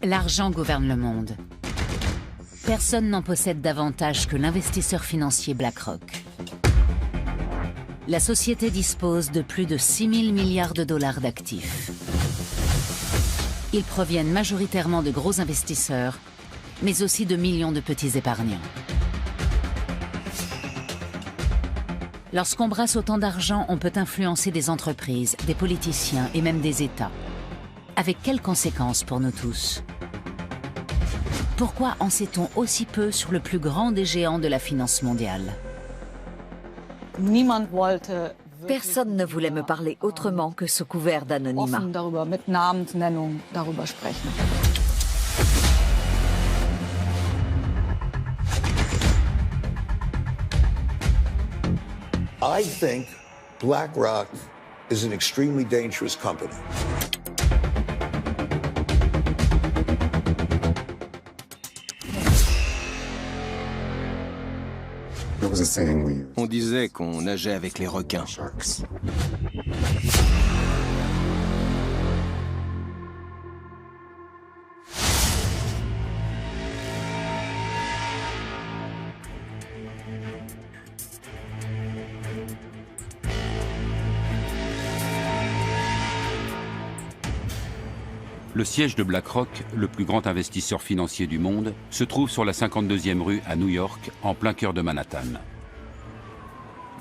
L'argent gouverne le monde. Personne n'en possède davantage que l'investisseur financier BlackRock. La société dispose de plus de 6 000 milliards de dollars d'actifs. Ils proviennent majoritairement de gros investisseurs, mais aussi de millions de petits épargnants. Lorsqu'on brasse autant d'argent, on peut influencer des entreprises, des politiciens et même des États. Avec quelles conséquences pour nous tous? Pourquoi en sait-on aussi peu sur le plus grand des géants de la finance mondiale? Personne ne voulait me parler autrement que sous couvert d'anonymat. I think BlackRock is an extremely dangerous company. On disait qu'on nageait avec les requins. Le siège de BlackRock, le plus grand investisseur financier du monde, se trouve sur la 52e rue à New York, en plein cœur de Manhattan.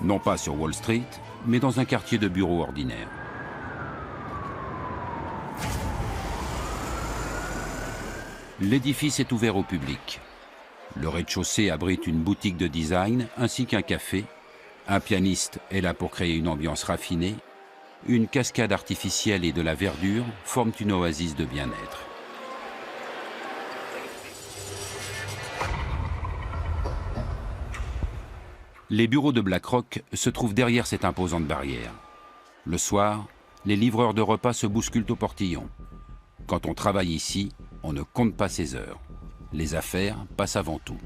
Non pas sur Wall Street, mais dans un quartier de bureaux ordinaire. L'édifice est ouvert au public. Le rez-de-chaussée abrite une boutique de design ainsi qu'un café. Un pianiste est là pour créer une ambiance raffinée. Une cascade artificielle et de la verdure forment une oasis de bien-être. Les bureaux de BlackRock se trouvent derrière cette imposante barrière. Le soir, les livreurs de repas se bousculent au portillon. Quand on travaille ici, on ne compte pas ses heures. Les affaires passent avant tout.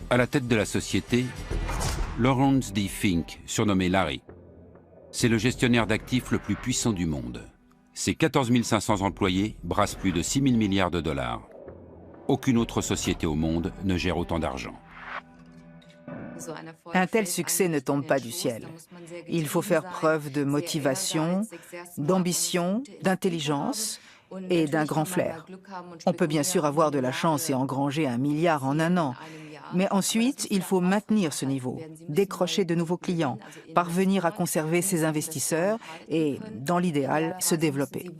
À la tête de la société, Lawrence D. Fink, surnommé Larry. C'est le gestionnaire d'actifs le plus puissant du monde. Ses 14 500 employés brassent plus de 6 000 milliards de dollars. Aucune autre société au monde ne gère autant d'argent. Un tel succès ne tombe pas du ciel. Il faut faire preuve de motivation, d'ambition, d'intelligence et d'un grand flair. On peut bien sûr avoir de la chance et engranger 1 milliard en un an. Mais ensuite, il faut maintenir ce niveau, décrocher de nouveaux clients, parvenir à conserver ses investisseurs et, dans l'idéal, se développer.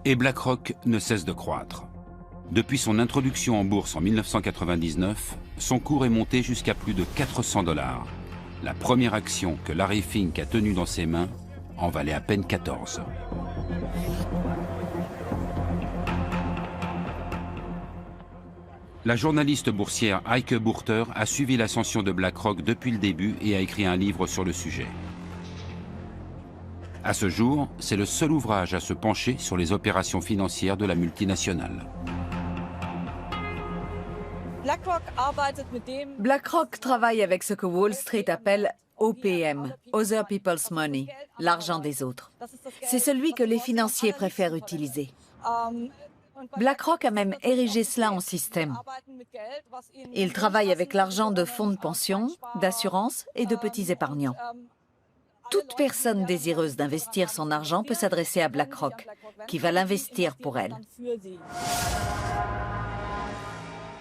Et BlackRock ne cesse de croître. Depuis son introduction en bourse en 1999, son cours est monté jusqu'à plus de 400 $. La première action que Larry Fink a tenue dans ses mains en valait à peine 14. La journaliste boursière Heike Burter a suivi l'ascension de BlackRock depuis le début et a écrit un livre sur le sujet. À ce jour, c'est le seul ouvrage à se pencher sur les opérations financières de la multinationale. BlackRock travaille avec ce que Wall Street appelle OPM, Other People's Money, l'argent des autres. C'est celui que les financiers préfèrent utiliser. BlackRock a même érigé cela en système. Il travaille avec l'argent de fonds de pension, d'assurance et de petits épargnants. Toute personne désireuse d'investir son argent peut s'adresser à BlackRock, qui va l'investir pour elle.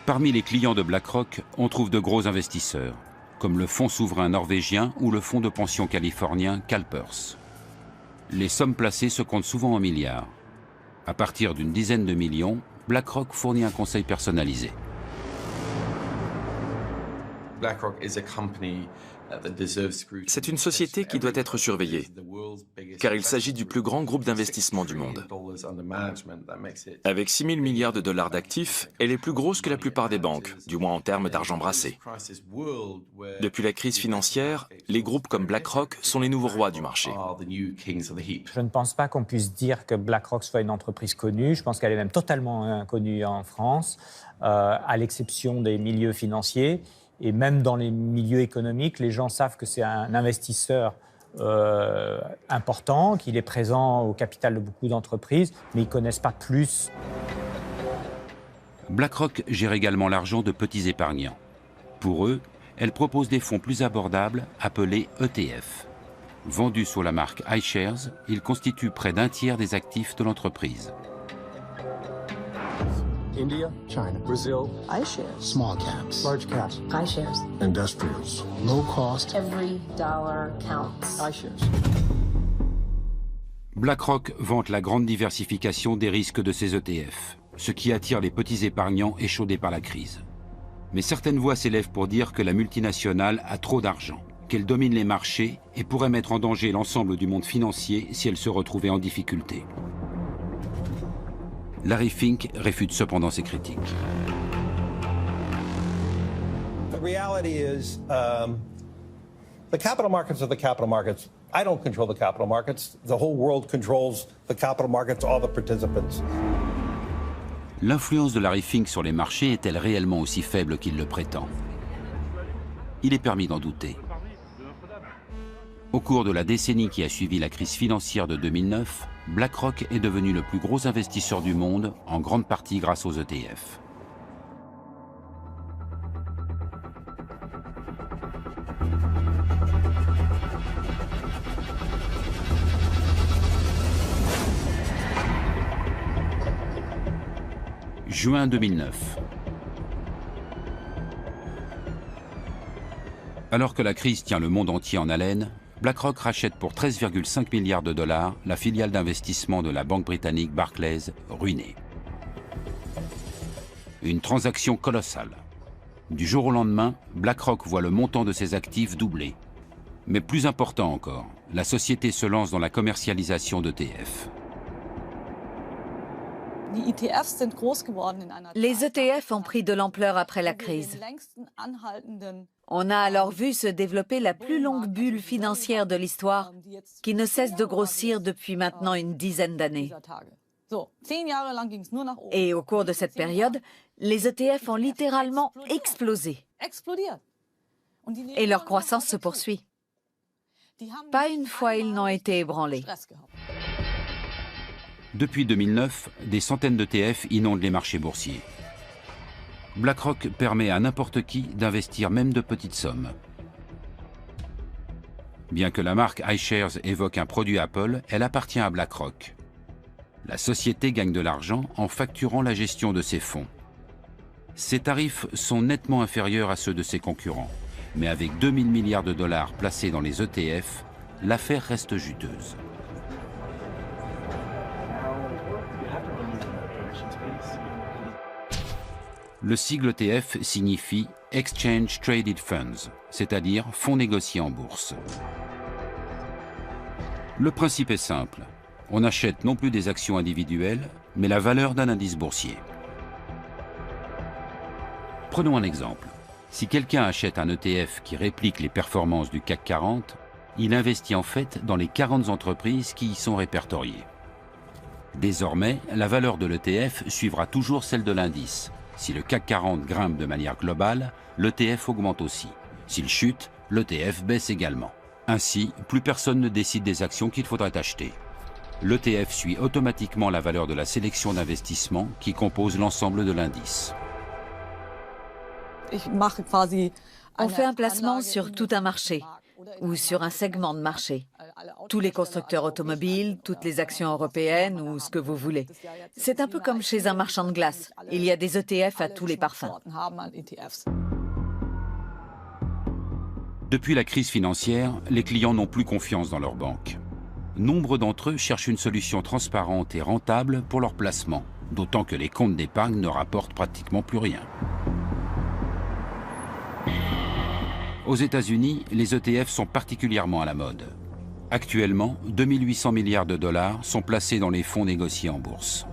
Parmi les clients de BlackRock, on trouve de gros investisseurs, comme le fonds souverain norvégien ou le fonds de pension californien CalPERS. Les sommes placées se comptent souvent en milliards. À partir d'une dizaine de millions, BlackRock fournit un conseil personnalisé. C'est une société qui doit être surveillée, car il s'agit du plus grand groupe d'investissement du monde. Avec 6 000 milliards de dollars d'actifs, elle est plus grosse que la plupart des banques, du moins en termes d'argent brassé. Depuis la crise financière, les groupes comme BlackRock sont les nouveaux rois du marché. Je ne pense pas qu'on puisse dire que BlackRock soit une entreprise connue. Je pense qu'elle est même totalement inconnue en France, à l'exception des milieux financiers. Et même dans les milieux économiques, les gens savent que c'est un investisseur important, qu'il est présent au capital de beaucoup d'entreprises, mais ils ne connaissent pas plus. BlackRock gère également l'argent de petits épargnants. Pour eux, elle propose des fonds plus abordables appelés ETF. Vendus sous la marque iShares, ils constituent près d'un tiers des actifs de l'entreprise. India, China, Brazil, iShares, small caps, large caps, iShares, industrials, low cost, every dollar counts, iShares. BlackRock vante la grande diversification des risques de ses ETF, ce qui attire les petits épargnants échaudés par la crise. Mais certaines voix s'élèvent pour dire que la multinationale a trop d'argent, qu'elle domine les marchés et pourrait mettre en danger l'ensemble du monde financier si elle se retrouvait en difficulté. Larry Fink réfute cependant ces critiques. The reality is, the capital markets are the capital markets. I don't control the capital markets. The whole world controls the capital markets, all the participants. L'influence de Larry Fink sur les marchés est-elle réellement aussi faible qu'il le prétend? Il est permis d'en douter. Au cours de la décennie qui a suivi la crise financière de 2009, BlackRock est devenu le plus gros investisseur du monde, en grande partie grâce aux ETF. Juin 2009. Alors que la crise tient le monde entier en haleine, BlackRock rachète pour 13,5 milliards de dollars la filiale d'investissement de la banque britannique Barclays, ruinée. Une transaction colossale. Du jour au lendemain, BlackRock voit le montant de ses actifs doubler. Mais plus important encore, la société se lance dans la commercialisation d'ETF. Les ETF ont pris de l'ampleur après la crise. On a alors vu se développer la plus longue bulle financière de l'histoire, qui ne cesse de grossir depuis maintenant une dizaine d'années. Et au cours de cette période, les ETF ont littéralement explosé. Et leur croissance se poursuit. Pas une fois ils n'ont été ébranlés. Depuis 2009, des centaines d'ETF inondent les marchés boursiers. BlackRock permet à n'importe qui d'investir même de petites sommes. Bien que la marque iShares évoque un produit Apple, elle appartient à BlackRock. La société gagne de l'argent en facturant la gestion de ses fonds. Ses tarifs sont nettement inférieurs à ceux de ses concurrents, mais avec 2000 milliards de dollars placés dans les ETF, l'affaire reste juteuse. Le sigle ETF signifie Exchange Traded Funds, c'est-à-dire fonds négociés en bourse. Le principe est simple. On achète non plus des actions individuelles, mais la valeur d'un indice boursier. Prenons un exemple. Si quelqu'un achète un ETF qui réplique les performances du CAC 40, il investit en fait dans les 40 entreprises qui y sont répertoriées. Désormais, la valeur de l'ETF suivra toujours celle de l'indice. Si le CAC 40 grimpe de manière globale, l'ETF augmente aussi. S'il chute, l'ETF baisse également. Ainsi, plus personne ne décide des actions qu'il faudrait acheter. L'ETF suit automatiquement la valeur de la sélection d'investissement qui compose l'ensemble de l'indice. On fait un placement sur tout un marché ou sur un segment de marché. Tous les constructeurs automobiles, toutes les actions européennes ou ce que vous voulez. C'est un peu comme chez un marchand de glace. Il y a des ETF à tous les parfums. Depuis la crise financière, les clients n'ont plus confiance dans leurs banques. Nombre d'entre eux cherchent une solution transparente et rentable pour leur placement, d'autant que les comptes d'épargne ne rapportent pratiquement plus rien. Aux États-Unis, les ETF sont particulièrement à la mode. Actuellement, 2800 milliards de dollars sont placés dans les fonds négociés en bourse.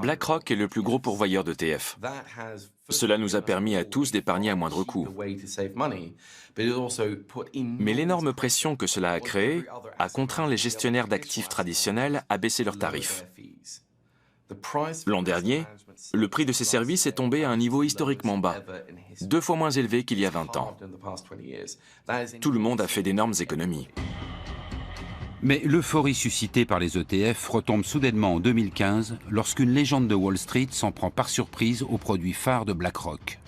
BlackRock est le plus gros pourvoyeur d'ETF. Cela nous a permis à tous d'épargner à moindre coût. Mais l'énorme pression que cela a créée a contraint les gestionnaires d'actifs traditionnels à baisser leurs tarifs. L'an dernier, le prix de ces services est tombé à un niveau historiquement bas, 2 fois moins élevé qu'il y a 20 ans. Tout le monde a fait d'énormes économies. Mais l'euphorie suscitée par les ETF retombe soudainement en 2015 lorsqu'une légende de Wall Street s'en prend par surprise aux produits phares de BlackRock.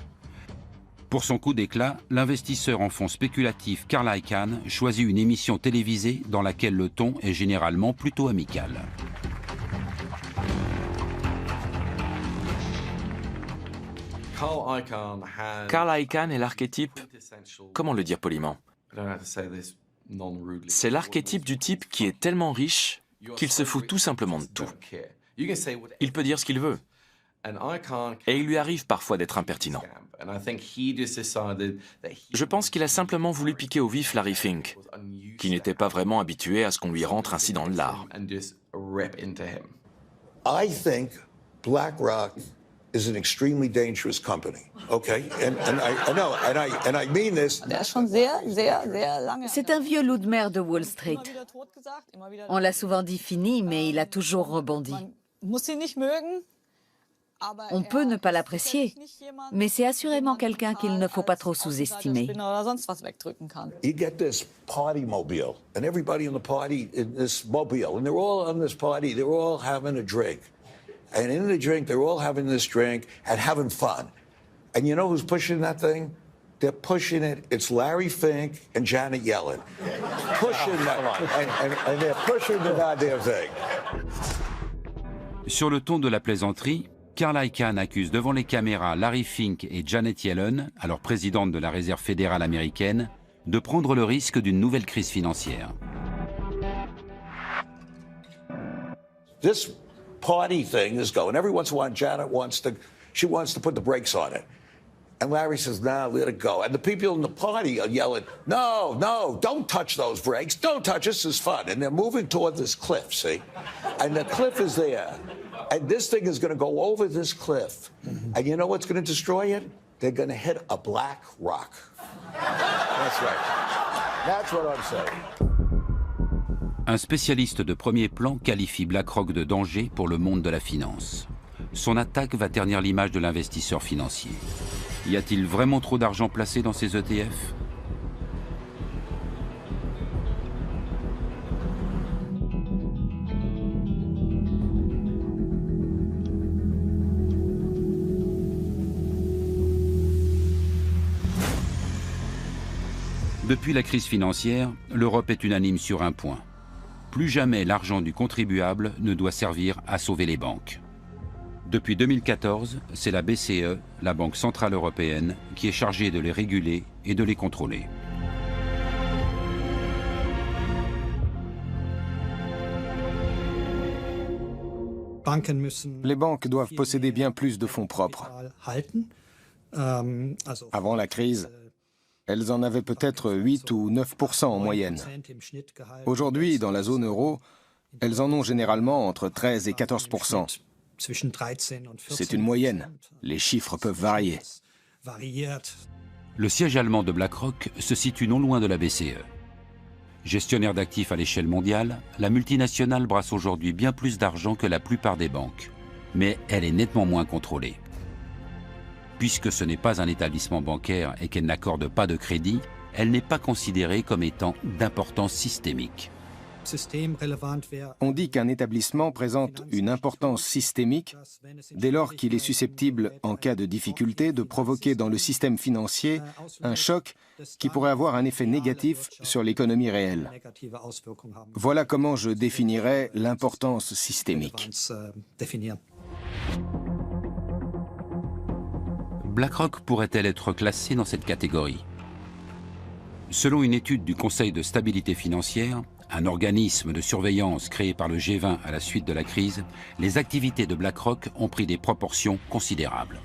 Pour son coup d'éclat, l'investisseur en fonds spéculatif Carl Icahn choisit une émission télévisée dans laquelle le ton est généralement plutôt amical. Carl Icahn est l'archétype, comment le dire poliment? C'est l'archétype du type qui est tellement riche qu'il se fout tout simplement de tout. Il peut dire ce qu'il veut. Et il lui arrive parfois d'être impertinent. Je pense qu'il a simplement voulu piquer au vif Larry Fink, qui n'était pas vraiment habitué à ce qu'on lui rentre ainsi dans le lard. I think BlackRock is an extremely dangerous company. Okay, and I mean this. C'est un vieux loup de mer de Wall Street. On l'a souvent dit fini, mais il a toujours rebondi. On peut ne pas l'apprécier, mais c'est assurément quelqu'un qu'il ne faut pas trop sous-estimer. You get this party mobile, and everybody in the party in this mobile, and they're all on this party, they're all having a drink. And in the drink, they're all having this drink and having fun. And you know who's pushing that thing? They're pushing it. It's Larry Fink and Janet Yellen. Pushing that. And they're pushing the goddamn thing. Sur le ton de la plaisanterie, Carl Icahn accuse devant les caméras Larry Fink et Janet Yellen, alors présidente de la Réserve fédérale américaine, de prendre le risque d'une nouvelle crise financière. This party thing is going. Every once in a while, Janet wants to put the brakes on it. And Larry says, "No, let it go." And the people in the party are yelling, "No, no, don't touch those brakes. Don't touch. This is fun." And they're moving toward this cliff, see? And the cliff is there. And this thing is going to go over this cliff. And you know what's going to destroy it? They're going to hit a black rock. That's right. That's what I'm saying. Un spécialiste de premier plan qualifie BlackRock de danger pour le monde de la finance. Son attaque va ternir l'image de l'investisseur financier. Y a-t-il vraiment trop d'argent placé dans ces ETF ? Depuis la crise financière, l'Europe est unanime sur un point. Plus jamais l'argent du contribuable ne doit servir à sauver les banques. Depuis 2014, c'est la BCE, la Banque centrale européenne, qui est chargée de les réguler et de les contrôler. Les banques doivent posséder bien plus de fonds propres. Avant la crise, elles en avaient peut-être 8 ou 9% en moyenne. Aujourd'hui, dans la zone euro, elles en ont généralement entre 13 et 14%. C'est une moyenne. Les chiffres peuvent varier. Le siège allemand de BlackRock se situe non loin de la BCE. Gestionnaire d'actifs à l'échelle mondiale, la multinationale brasse aujourd'hui bien plus d'argent que la plupart des banques. Mais elle est nettement moins contrôlée. Puisque ce n'est pas un établissement bancaire et qu'elle n'accorde pas de crédit, elle n'est pas considérée comme étant d'importance systémique. On dit qu'un établissement présente une importance systémique dès lors qu'il est susceptible, en cas de difficulté, de provoquer dans le système financier un choc qui pourrait avoir un effet négatif sur l'économie réelle. Voilà comment je définirais l'importance systémique. BlackRock pourrait-elle être classée dans cette catégorie? Selon une étude du Conseil de stabilité financière, un organisme de surveillance créé par le G20 à la suite de la crise, les activités de BlackRock ont pris des proportions considérables.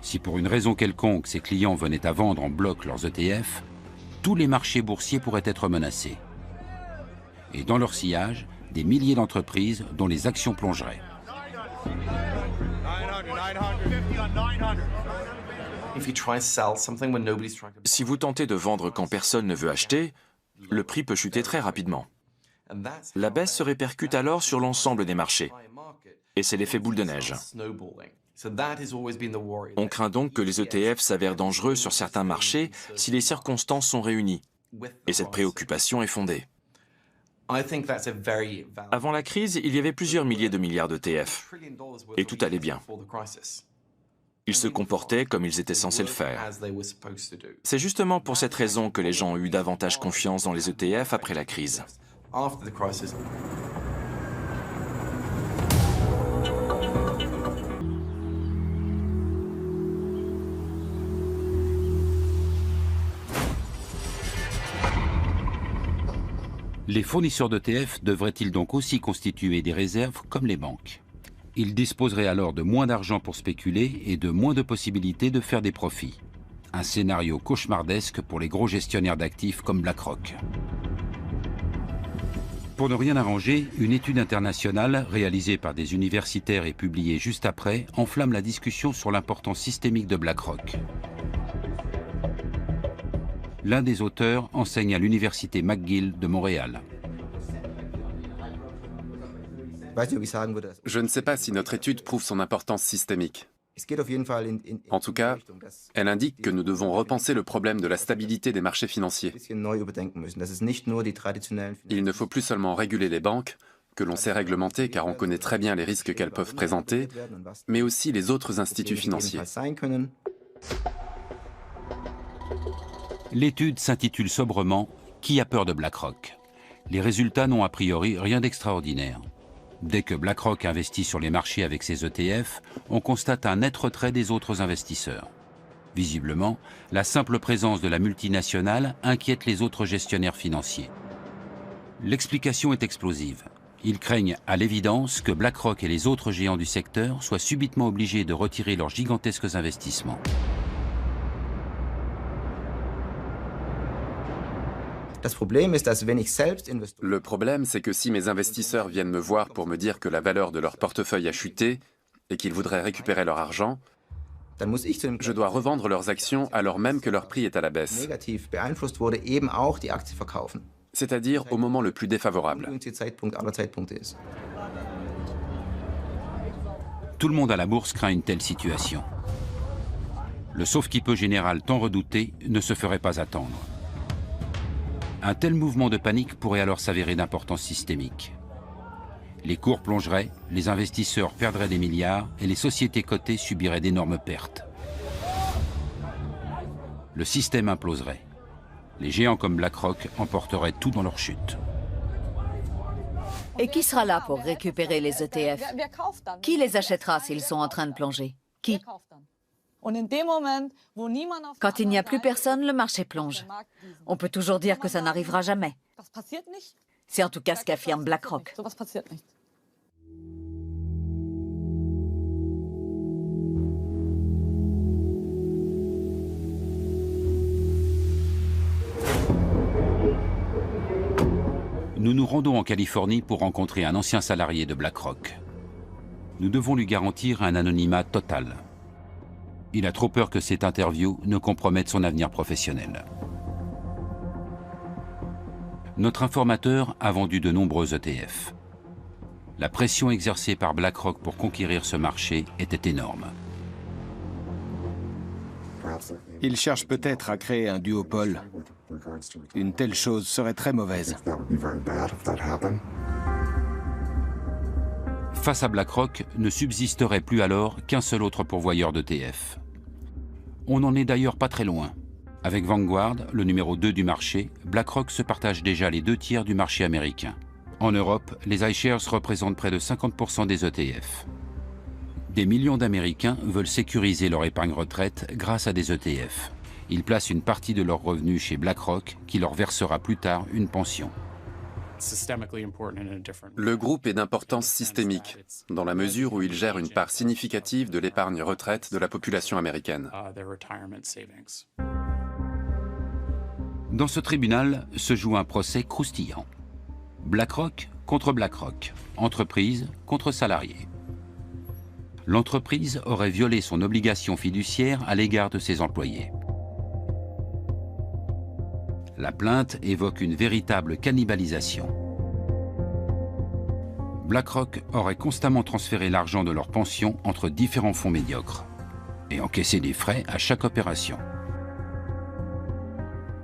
Si pour une raison quelconque ses clients venaient à vendre en bloc leurs ETF, tous les marchés boursiers pourraient être menacés. Et dans leur sillage, des milliers d'entreprises dont les actions plongeraient. Si vous tentez de vendre quand personne ne veut acheter, le prix peut chuter très rapidement. La baisse se répercute alors sur l'ensemble des marchés. et c'est l'effet boule de neige. On craint donc que les ETF s'avèrent dangereux sur certains marchés si les circonstances sont réunies. Et cette préoccupation est fondée. Avant la crise, il y avait plusieurs milliers de milliards d'ETF. Et tout allait bien. Ils se comportaient comme ils étaient censés le faire. C'est justement pour cette raison que les gens ont eu davantage confiance dans les ETF après la crise. Les fournisseurs d'ETF devraient-ils donc aussi constituer des réserves comme les banques? Ils disposeraient alors de moins d'argent pour spéculer et de moins de possibilités de faire des profits. Un scénario cauchemardesque pour les gros gestionnaires d'actifs comme BlackRock. Pour ne rien arranger, une étude internationale réalisée par des universitaires et publiée juste après enflamme la discussion sur l'importance systémique de BlackRock. L'un des auteurs enseigne à l'université McGill de Montréal. Je ne sais pas si notre étude prouve son importance systémique. En tout cas, elle indique que nous devons repenser le problème de la stabilité des marchés financiers. Il ne faut plus seulement réguler les banques, que l'on sait réglementer car on connaît très bien les risques qu'elles peuvent présenter, mais aussi les autres instituts financiers. L'étude s'intitule sobrement « Qui a peur de BlackRock ?» Les résultats n'ont a priori rien d'extraordinaire. Dès que BlackRock investit sur les marchés avec ses ETF, on constate un net retrait des autres investisseurs. Visiblement, la simple présence de la multinationale inquiète les autres gestionnaires financiers. L'explication est explosive. Ils craignent à l'évidence que BlackRock et les autres géants du secteur soient subitement obligés de retirer leurs gigantesques investissements. Le problème, c'est que si mes investisseurs viennent me voir pour me dire que la valeur de leur portefeuille a chuté et qu'ils voudraient récupérer leur argent, je dois revendre leurs actions alors même que leur prix est à la baisse. C'est-à-dire au moment le plus défavorable. Tout le monde à la bourse craint une telle situation. Le sauve-qui-peut général tant redouté ne se ferait pas attendre. Un tel mouvement de panique pourrait alors s'avérer d'importance systémique. Les cours plongeraient, les investisseurs perdraient des milliards et les sociétés cotées subiraient d'énormes pertes. Le système imploserait. Les géants comme BlackRock emporteraient tout dans leur chute. Et qui sera là pour récupérer les ETF? Qui les achètera s'ils sont en train de plonger? Qui? Quand il n'y a plus personne, le marché plonge. On peut toujours dire que ça n'arrivera jamais. C'est en tout cas ce qu'affirme BlackRock. Nous nous rendons en Californie pour rencontrer un ancien salarié de BlackRock. Nous devons lui garantir un anonymat total. Il a trop peur que cette interview ne compromette son avenir professionnel. Notre informateur a vendu de nombreux ETF. La pression exercée par BlackRock pour conquérir ce marché était énorme. Il cherche peut-être à créer un duopole. Une telle chose serait très mauvaise. Face à BlackRock, ne subsisterait plus alors qu'un seul autre pourvoyeur d'ETF. On n'en est d'ailleurs pas très loin. Avec Vanguard, le numéro 2 du marché, BlackRock se partage déjà les 2/3 du marché américain. En Europe, les iShares représentent près de 50% des ETF. Des millions d'Américains veulent sécuriser leur épargne retraite grâce à des ETF. Ils placent une partie de leurs revenus chez BlackRock qui leur versera plus tard une pension. Le groupe est d'importance systémique, dans la mesure où il gère une part significative de l'épargne retraite de la population américaine. Dans ce tribunal se joue un procès croustillant. BlackRock contre BlackRock, entreprise contre salarié. L'entreprise aurait violé son obligation fiduciaire à l'égard de ses employés. La plainte évoque une véritable cannibalisation. BlackRock aurait constamment transféré l'argent de leurs pensions entre différents fonds médiocres et encaissé des frais à chaque opération.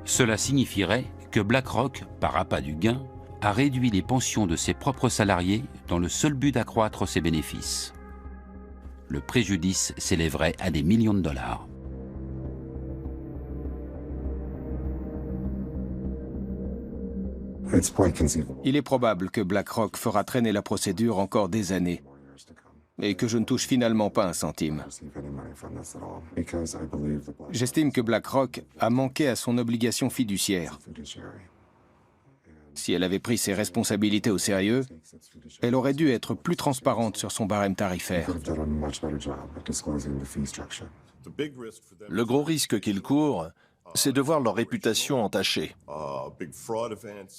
Cela signifierait que BlackRock, par appât du gain, a réduit les pensions de ses propres salariés dans le seul but d'accroître ses bénéfices. Le préjudice s'élèverait à des millions de dollars. Il est probable que BlackRock fera traîner la procédure encore des années et que je ne touche finalement pas un centime. J'estime que BlackRock a manqué à son obligation fiduciaire. Si elle avait pris ses responsabilités au sérieux, elle aurait dû être plus transparente sur son barème tarifaire. Le gros risque qu'ils courent, c'est de voir leur réputation entachée.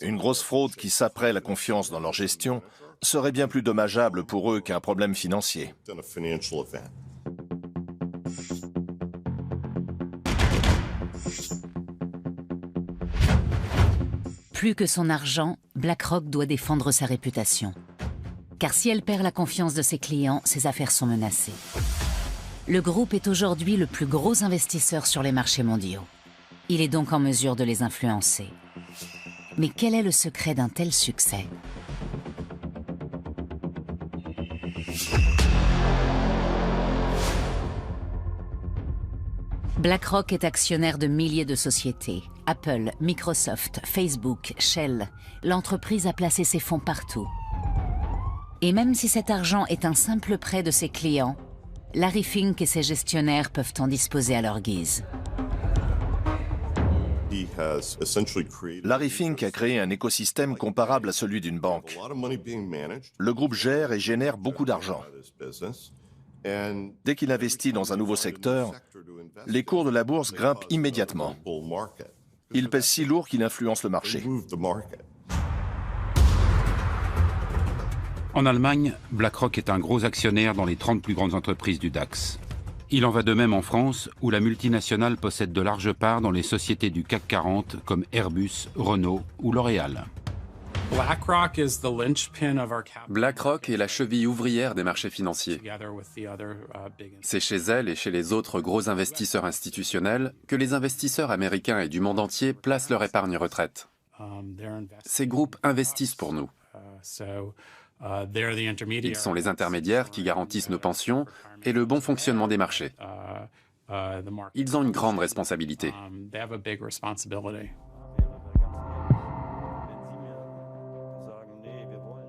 Une grosse fraude qui saperait la confiance dans leur gestion serait bien plus dommageable pour eux qu'un problème financier. Plus que son argent, BlackRock doit défendre sa réputation. Car si elle perd la confiance de ses clients, ses affaires sont menacées. Le groupe est aujourd'hui le plus gros investisseur sur les marchés mondiaux. Il est donc en mesure de les influencer. Mais quel est le secret d'un tel succès ? BlackRock est actionnaire de milliers de sociétés. Apple, Microsoft, Facebook, Shell. L'entreprise a placé ses fonds partout. Et même si cet argent est un simple prêt de ses clients, Larry Fink et ses gestionnaires peuvent en disposer à leur guise. Larry Fink a créé un écosystème comparable à celui d'une banque. Le groupe gère et génère beaucoup d'argent. Dès qu'il investit dans un nouveau secteur, les cours de la bourse grimpent immédiatement. Il pèse si lourd qu'il influence le marché. En Allemagne, BlackRock est un gros actionnaire dans les 30 plus grandes entreprises du DAX. Il en va de même en France, où la multinationale possède de larges parts dans les sociétés du CAC 40 comme Airbus, Renault ou L'Oréal. BlackRock est la cheville ouvrière des marchés financiers. C'est chez elle et chez les autres gros investisseurs institutionnels que les investisseurs américains et du monde entier placent leur épargne retraite. Ces groupes investissent pour nous. Ils sont les intermédiaires qui garantissent nos pensions et le bon fonctionnement des marchés. Ils ont une grande responsabilité.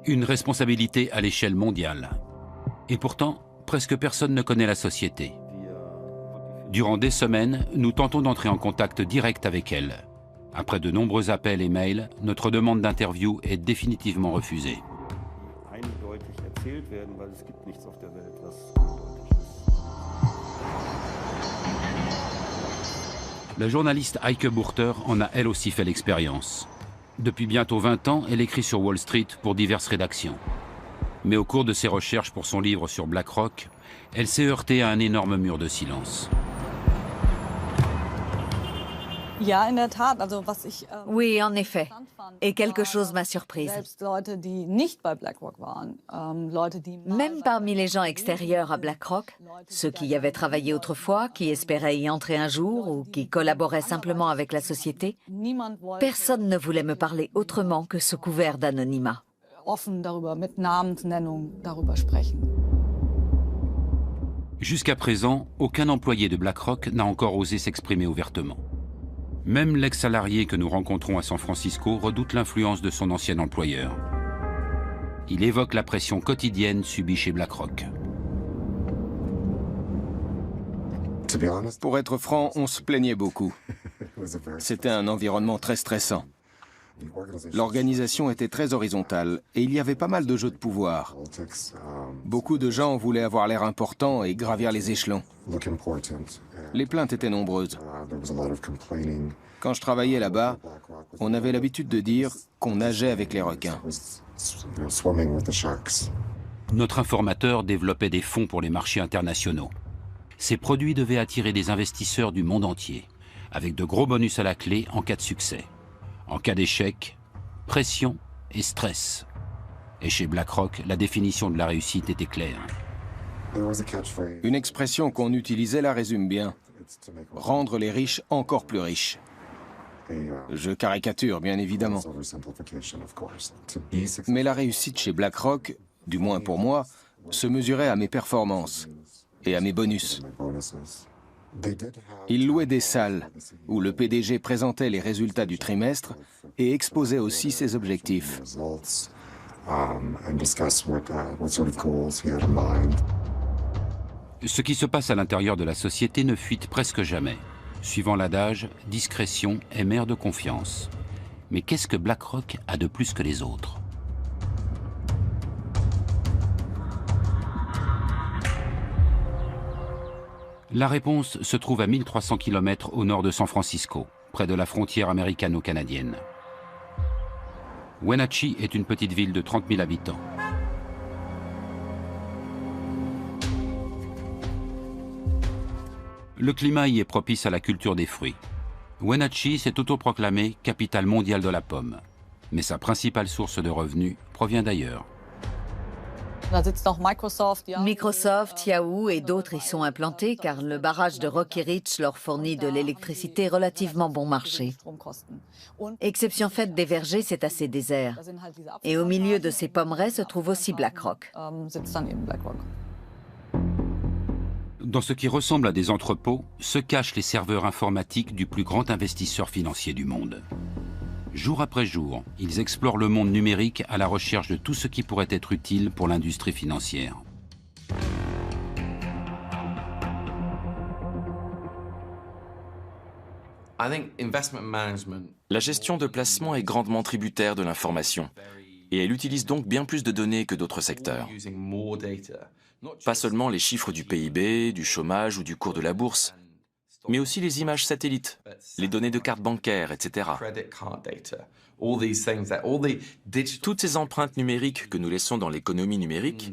Une responsabilité à l'échelle mondiale. Et pourtant, presque personne ne connaît la société. Durant des semaines, nous tentons d'entrer en contact direct avec elle. Après de nombreux appels et mails, notre demande d'interview est définitivement refusée. La journaliste Heike Burter en a elle aussi fait l'expérience. Depuis bientôt 20 ans, elle écrit sur Wall Street pour diverses rédactions. Mais au cours de ses recherches pour son livre sur BlackRock, elle s'est heurtée à un énorme mur de silence. Oui, en effet. Et quelque chose m'a surprise. Même parmi les gens extérieurs à BlackRock, ceux qui y avaient travaillé autrefois, qui espéraient y entrer un jour ou qui collaboraient simplement avec la société, personne ne voulait me parler autrement que sous couvert d'anonymat. Jusqu'à présent, aucun employé de BlackRock n'a encore osé s'exprimer ouvertement. Même l'ex-salarié que nous rencontrons à San Francisco redoute l'influence de son ancien employeur. Il évoque la pression quotidienne subie chez BlackRock. Pour être franc, on se plaignait beaucoup. C'était un environnement très stressant. L'organisation était très horizontale et il y avait pas mal de jeux de pouvoir. Beaucoup de gens voulaient avoir l'air important et gravir les échelons. Les plaintes étaient nombreuses. Quand je travaillais là-bas, on avait l'habitude de dire qu'on nageait avec les requins. Notre informateur développait des fonds pour les marchés internationaux. Ces produits devaient attirer des investisseurs du monde entier, avec de gros bonus à la clé en cas de succès. En cas d'échec, pression et stress. Et chez BlackRock, la définition de la réussite était claire. Une expression qu'on utilisait la résume bien. Rendre les riches encore plus riches. Je caricature, bien évidemment. Mais la réussite chez BlackRock, du moins pour moi, se mesurait à mes performances et à mes bonus. Ils louaient des salles où le PDG présentait les résultats du trimestre et exposait aussi ses objectifs. Ce qui se passe à l'intérieur de la société ne fuite presque jamais. Suivant l'adage, discrétion est mère de confiance. Mais qu'est-ce que BlackRock a de plus que les autres? La réponse se trouve à 1300 km au nord de San Francisco, près de la frontière américano-canadienne. Wenatchee est une petite ville de 30 000 habitants. Le climat y est propice à la culture des fruits. Wenatchee s'est autoproclamée capitale mondiale de la pomme. Mais sa principale source de revenus provient d'ailleurs. Microsoft, Yahoo et d'autres y sont implantés car le barrage de Rocky Ridge leur fournit de l'électricité relativement bon marché. Exception faite des vergers, c'est assez désert. Et au milieu de ces pommeraies se trouve aussi BlackRock. Dans ce qui ressemble à des entrepôts, se cachent les serveurs informatiques du plus grand investisseur financier du monde. Jour après jour, ils explorent le monde numérique à la recherche de tout ce qui pourrait être utile pour l'industrie financière. La gestion de placement est grandement tributaire de l'information et elle utilise donc bien plus de données que d'autres secteurs. Pas seulement les chiffres du PIB, du chômage ou du cours de la bourse, mais aussi les images satellites, les données de cartes bancaires, etc. Toutes ces empreintes numériques que nous laissons dans l'économie numérique,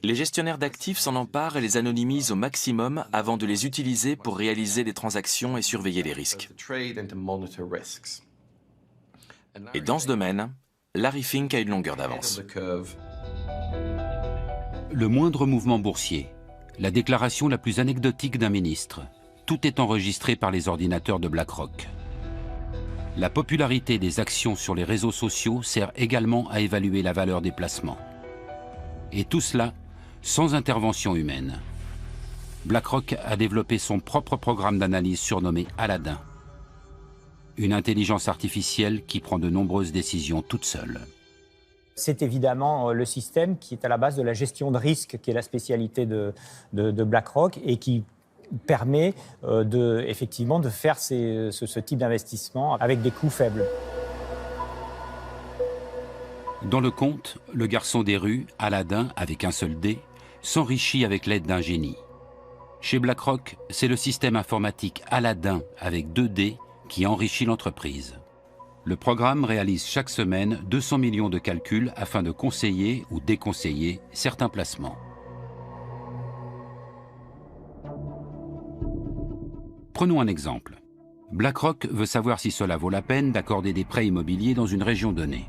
les gestionnaires d'actifs s'en emparent et les anonymisent au maximum avant de les utiliser pour réaliser des transactions et surveiller les risques. Et dans ce domaine, Larry Fink a une longueur d'avance. Le moindre mouvement boursier, la déclaration la plus anecdotique d'un ministre, tout est enregistré par les ordinateurs de BlackRock. La popularité des actions sur les réseaux sociaux sert également à évaluer la valeur des placements. Et tout cela sans intervention humaine. BlackRock a développé son propre programme d'analyse surnommé Aladdin. Une intelligence artificielle qui prend de nombreuses décisions toute seule. C'est évidemment le système qui est à la base de la gestion de risque, qui est la spécialité de BlackRock et qui permet effectivement de faire ce type d'investissement avec des coûts faibles. Dans le conte, le garçon des rues, Aladdin, avec un seul dé, s'enrichit avec l'aide d'un génie. Chez BlackRock, c'est le système informatique Aladdin avec 2 dés qui enrichit l'entreprise. Le programme réalise chaque semaine 200 millions de calculs afin de conseiller ou déconseiller certains placements. Prenons un exemple. BlackRock veut savoir si cela vaut la peine d'accorder des prêts immobiliers dans une région donnée.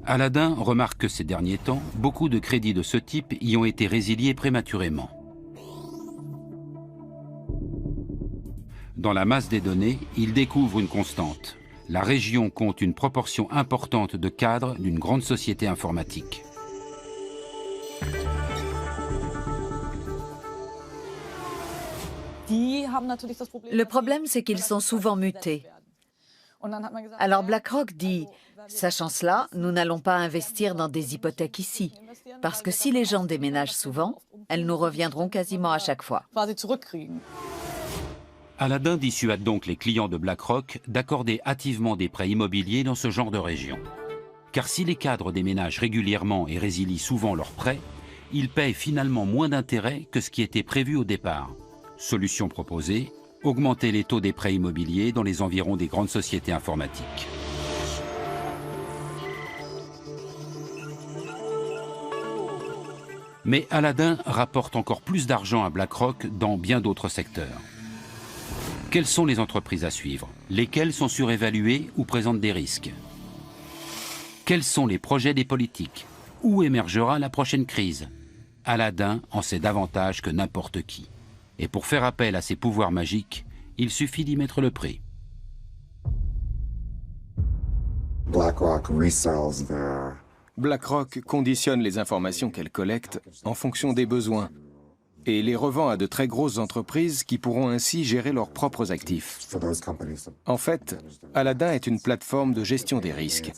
Aladdin remarque que ces derniers temps, beaucoup de crédits de ce type y ont été résiliés prématurément. Dans la masse des données, il découvre une constante. La région compte une proportion importante de cadres d'une grande société informatique. Le problème, c'est qu'ils sont souvent mutés. Alors BlackRock dit, sachant cela, nous n'allons pas investir dans des hypothèques ici, parce que si les gens déménagent souvent, elles nous reviendront quasiment à chaque fois. Aladdin dissuade donc les clients de BlackRock d'accorder hâtivement des prêts immobiliers dans ce genre de région. Car si les cadres déménagent régulièrement et résilient souvent leurs prêts, ils paient finalement moins d'intérêt que ce qui était prévu au départ. Solution proposée, augmenter les taux des prêts immobiliers dans les environs des grandes sociétés informatiques. Mais Aladdin rapporte encore plus d'argent à BlackRock dans bien d'autres secteurs. Quelles sont les entreprises à suivre? Lesquelles sont surévaluées ou présentent des risques? Quels sont les projets des politiques? Où émergera la prochaine crise? Aladdin en sait davantage que n'importe qui. Et pour faire appel à ses pouvoirs magiques, il suffit d'y mettre le prix. BlackRock conditionne les informations qu'elle collecte en fonction des besoins et les revend à de très grosses entreprises qui pourront ainsi gérer leurs propres actifs. En fait, Aladdin est une plateforme de gestion des risques.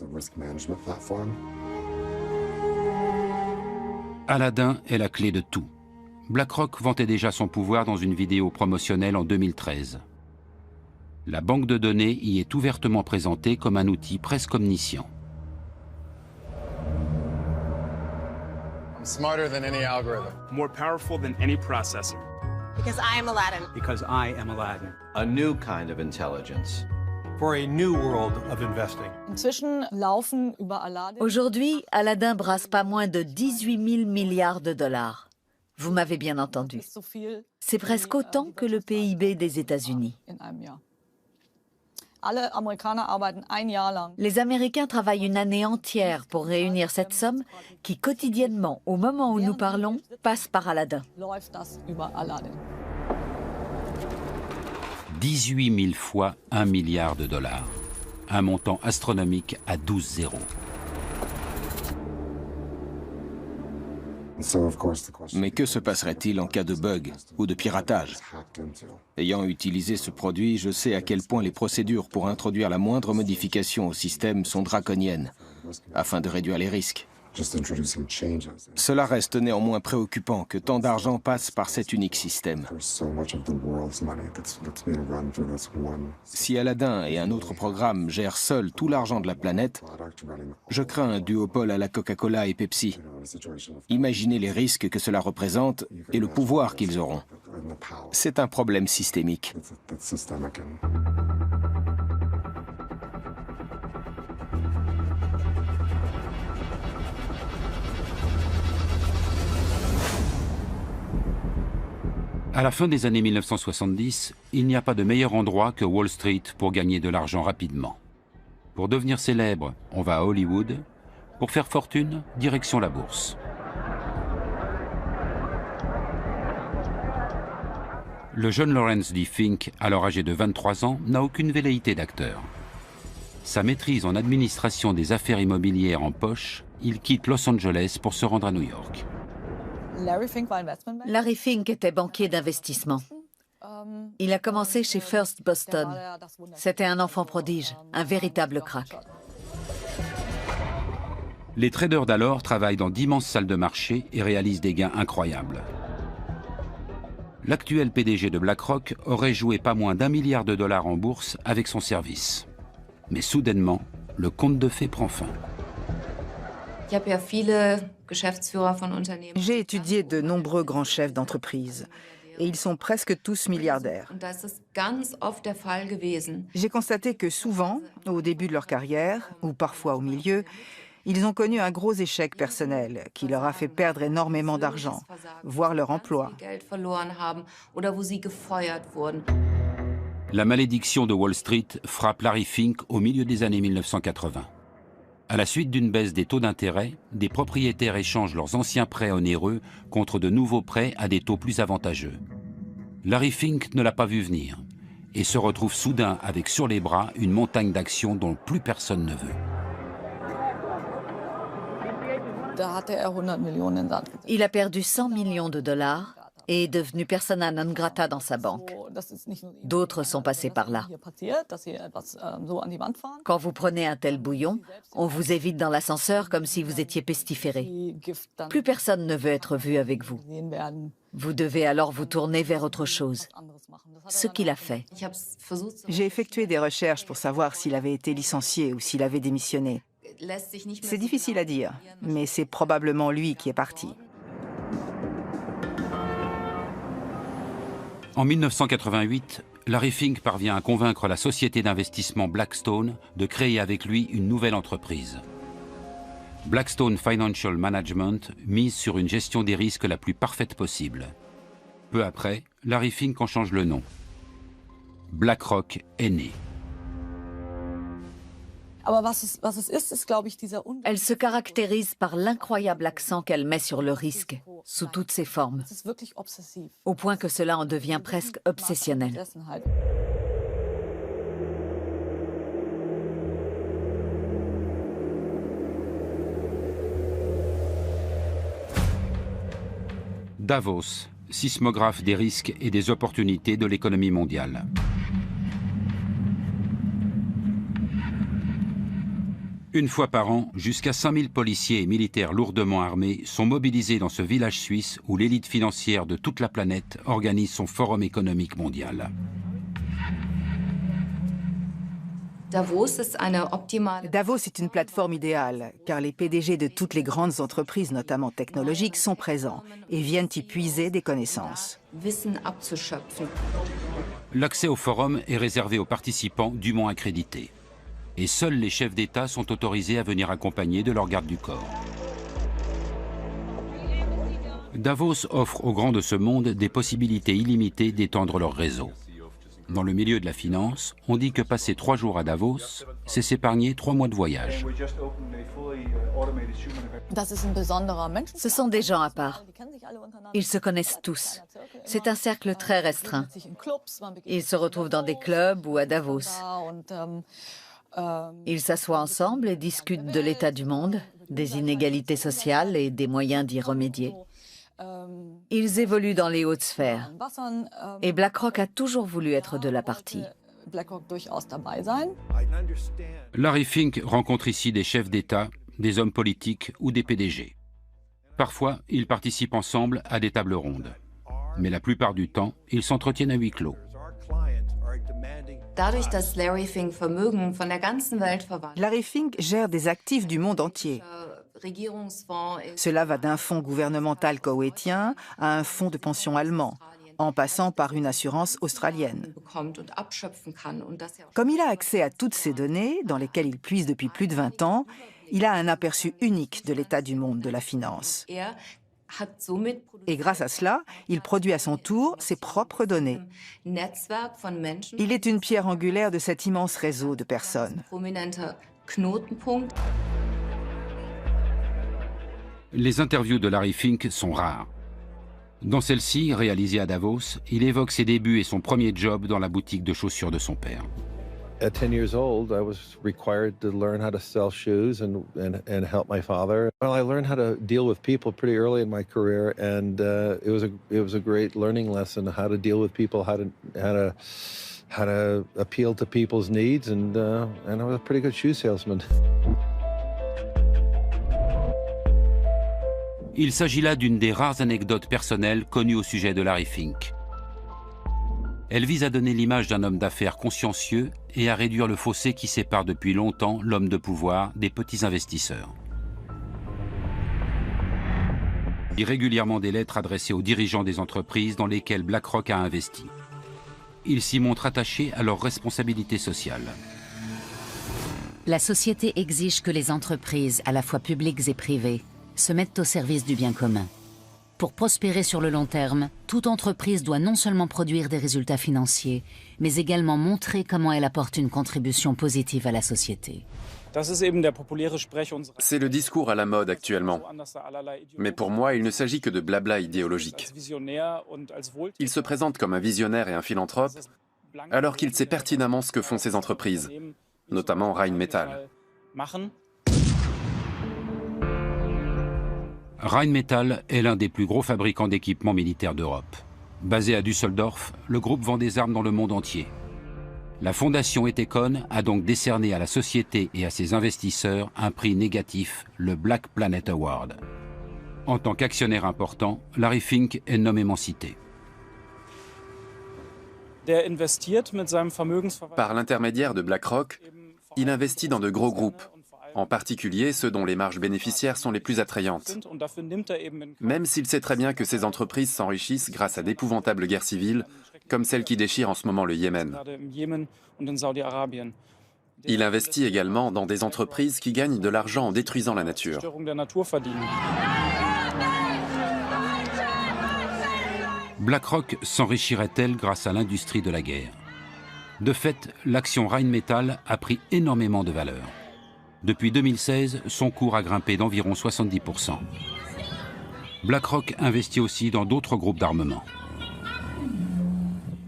Aladdin est la clé de tout. BlackRock vantait déjà son pouvoir dans une vidéo promotionnelle en 2013. La banque de données y est ouvertement présentée comme un outil presque omniscient. I'm smarter than any algorithm. More powerful than any processor. Because I am Aladdin. Because I am Aladdin. A new kind of intelligence. For a new world of investing. Aujourd'hui, Aladdin brasse pas moins de 18 000 milliards de dollars. Vous m'avez bien entendu. C'est presque autant que le PIB des États-Unis. Les Américains travaillent une année entière pour réunir cette somme qui, quotidiennement, au moment où nous parlons, passe par Aladdin. 18 000 fois 1 milliard de dollars. Un montant astronomique à 12 zéros. Mais que se passerait-il en cas de bug ou de piratage? Ayant utilisé ce produit, je sais à quel point les procédures pour introduire la moindre modification au système sont draconiennes, afin de réduire les risques. Cela reste néanmoins préoccupant que tant d'argent passe par cet unique système. Si Aladdin et un autre programme gèrent seuls tout l'argent de la planète, je crains un duopole à la Coca-Cola et Pepsi. Imaginez les risques que cela représente et le pouvoir qu'ils auront. C'est un problème systémique. À la fin des années 1970, il n'y a pas de meilleur endroit que Wall Street pour gagner de l'argent rapidement. Pour devenir célèbre, on va à Hollywood. Pour faire fortune, direction la bourse. Le jeune Lawrence D. Fink, alors âgé de 23 ans, n'a aucune velléité d'acteur. Sa maîtrise en administration des affaires immobilières en poche, il quitte Los Angeles pour se rendre à New York. Larry Fink était banquier d'investissement. Il a commencé chez First Boston. C'était un enfant prodige, un véritable crack. Les traders d'alors travaillent dans d'immenses salles de marché et réalisent des gains incroyables. L'actuel PDG de BlackRock aurait joué pas moins d'1 milliard de dollars en bourse avec son service. Mais soudainement, le conte de fées prend fin. J'ai étudié de nombreux grands chefs d'entreprise et ils sont presque tous milliardaires. J'ai constaté que souvent, au début de leur carrière, ou parfois au milieu, ils ont connu un gros échec personnel qui leur a fait perdre énormément d'argent, voire leur emploi. La malédiction de Wall Street frappe Larry Fink au milieu des années 1980. À la suite d'une baisse des taux d'intérêt, des propriétaires échangent leurs anciens prêts onéreux contre de nouveaux prêts à des taux plus avantageux. Larry Fink ne l'a pas vu venir et se retrouve soudain avec sur les bras une montagne d'actions dont plus personne ne veut. Il a perdu 100 millions de dollars et est devenu persona non grata dans sa banque. D'autres sont passés par là. Quand vous prenez un tel bouillon, on vous évite dans l'ascenseur comme si vous étiez pestiféré. Plus personne ne veut être vu avec vous. Vous devez alors vous tourner vers autre chose. Ce qu'il a fait. J'ai effectué des recherches pour savoir s'il avait été licencié ou s'il avait démissionné. C'est difficile à dire, mais c'est probablement lui qui est parti. En 1988, Larry Fink parvient à convaincre la société d'investissement Blackstone de créer avec lui une nouvelle entreprise. Blackstone Financial Management mise sur une gestion des risques la plus parfaite possible. Peu après, Larry Fink en change le nom. BlackRock est né. Elle se caractérise par l'incroyable accent qu'elle met sur le risque, sous toutes ses formes, au point que cela en devient presque obsessionnel. Davos, sismographe des risques et des opportunités de l'économie mondiale. Une fois par an, jusqu'à 5000 policiers et militaires lourdement armés sont mobilisés dans ce village suisse où l'élite financière de toute la planète organise son forum économique mondial. Davos est une plateforme idéale, car les PDG de toutes les grandes entreprises, notamment technologiques, sont présents et viennent y puiser des connaissances. L'accès au forum est réservé aux participants dûment accrédités. Et seuls les chefs d'État sont autorisés à venir accompagnés de leur garde du corps. Davos offre aux grands de ce monde des possibilités illimitées d'étendre leur réseau. Dans le milieu de la finance, on dit que passer 3 jours à Davos, c'est s'épargner 3 mois de voyage. Ce sont des gens à part. Ils se connaissent tous. C'est un cercle très restreint. Ils se retrouvent dans des clubs ou à Davos. Ils s'assoient ensemble et discutent de l'état du monde, des inégalités sociales et des moyens d'y remédier. Ils évoluent dans les hautes sphères. Et BlackRock a toujours voulu être de la partie. Larry Fink rencontre ici des chefs d'État, des hommes politiques ou des PDG. Parfois, ils participent ensemble à des tables rondes. Mais la plupart du temps, ils s'entretiennent à huis clos. Larry Fink gère des actifs du monde entier. Cela va d'un fonds gouvernemental koweïtien à un fonds de pension allemand, en passant par une assurance australienne. Comme il a accès à toutes ces données, dans lesquelles il puise depuis plus de 20 ans, il a un aperçu unique de l'état du monde de la finance. Et grâce à cela, il produit à son tour ses propres données. Il est une pierre angulaire de cet immense réseau de personnes. Les interviews de Larry Fink sont rares. Dans celle-ci, réalisée à Davos, il évoque ses débuts et son premier job dans la boutique de chaussures de son père. At 10 years old, I was required to learn how to sell shoes and help my father. Well, I learned how to deal with people pretty early in my career, and it was a great learning lesson how to deal with people, how to appeal to people's needs, and I was a pretty good shoe salesman. Il s'agit là d'une des rares anecdotes personnelles connues au sujet de Larry Fink. Elle vise à donner l'image d'un homme d'affaires consciencieux et à réduire le fossé qui sépare depuis longtemps l'homme de pouvoir des petits investisseurs. Il y a régulièrement des lettres adressées aux dirigeants des entreprises dans lesquelles BlackRock a investi. Il s'y montre attaché à leurs responsabilités sociales. La société exige que les entreprises, à la fois publiques et privées, se mettent au service du bien commun. Pour prospérer sur le long terme, toute entreprise doit non seulement produire des résultats financiers, mais également montrer comment elle apporte une contribution positive à la société. C'est le discours à la mode actuellement. Mais pour moi, il ne s'agit que de blabla idéologique. Il se présente comme un visionnaire et un philanthrope, alors qu'il sait pertinemment ce que font ces entreprises, notamment Rheinmetall. Rheinmetall est l'un des plus gros fabricants d'équipements militaires d'Europe. Basé à Düsseldorf, le groupe vend des armes dans le monde entier. La fondation Ethecon a donc décerné à la société et à ses investisseurs un prix négatif, le Black Planet Award. En tant qu'actionnaire important, Larry Fink est nommément cité. Par l'intermédiaire de BlackRock, il investit dans de gros groupes, en particulier ceux dont les marges bénéficiaires sont les plus attrayantes. Même s'il sait très bien que ces entreprises s'enrichissent grâce à d'épouvantables guerres civiles, comme celle qui déchire en ce moment le Yémen. Il investit également dans des entreprises qui gagnent de l'argent en détruisant la nature. BlackRock s'enrichirait-elle grâce à l'industrie de la guerre? De fait, l'action Rheinmetall a pris énormément de valeur. Depuis 2016, son cours a grimpé d'environ 70%. BlackRock investit aussi dans d'autres groupes d'armement.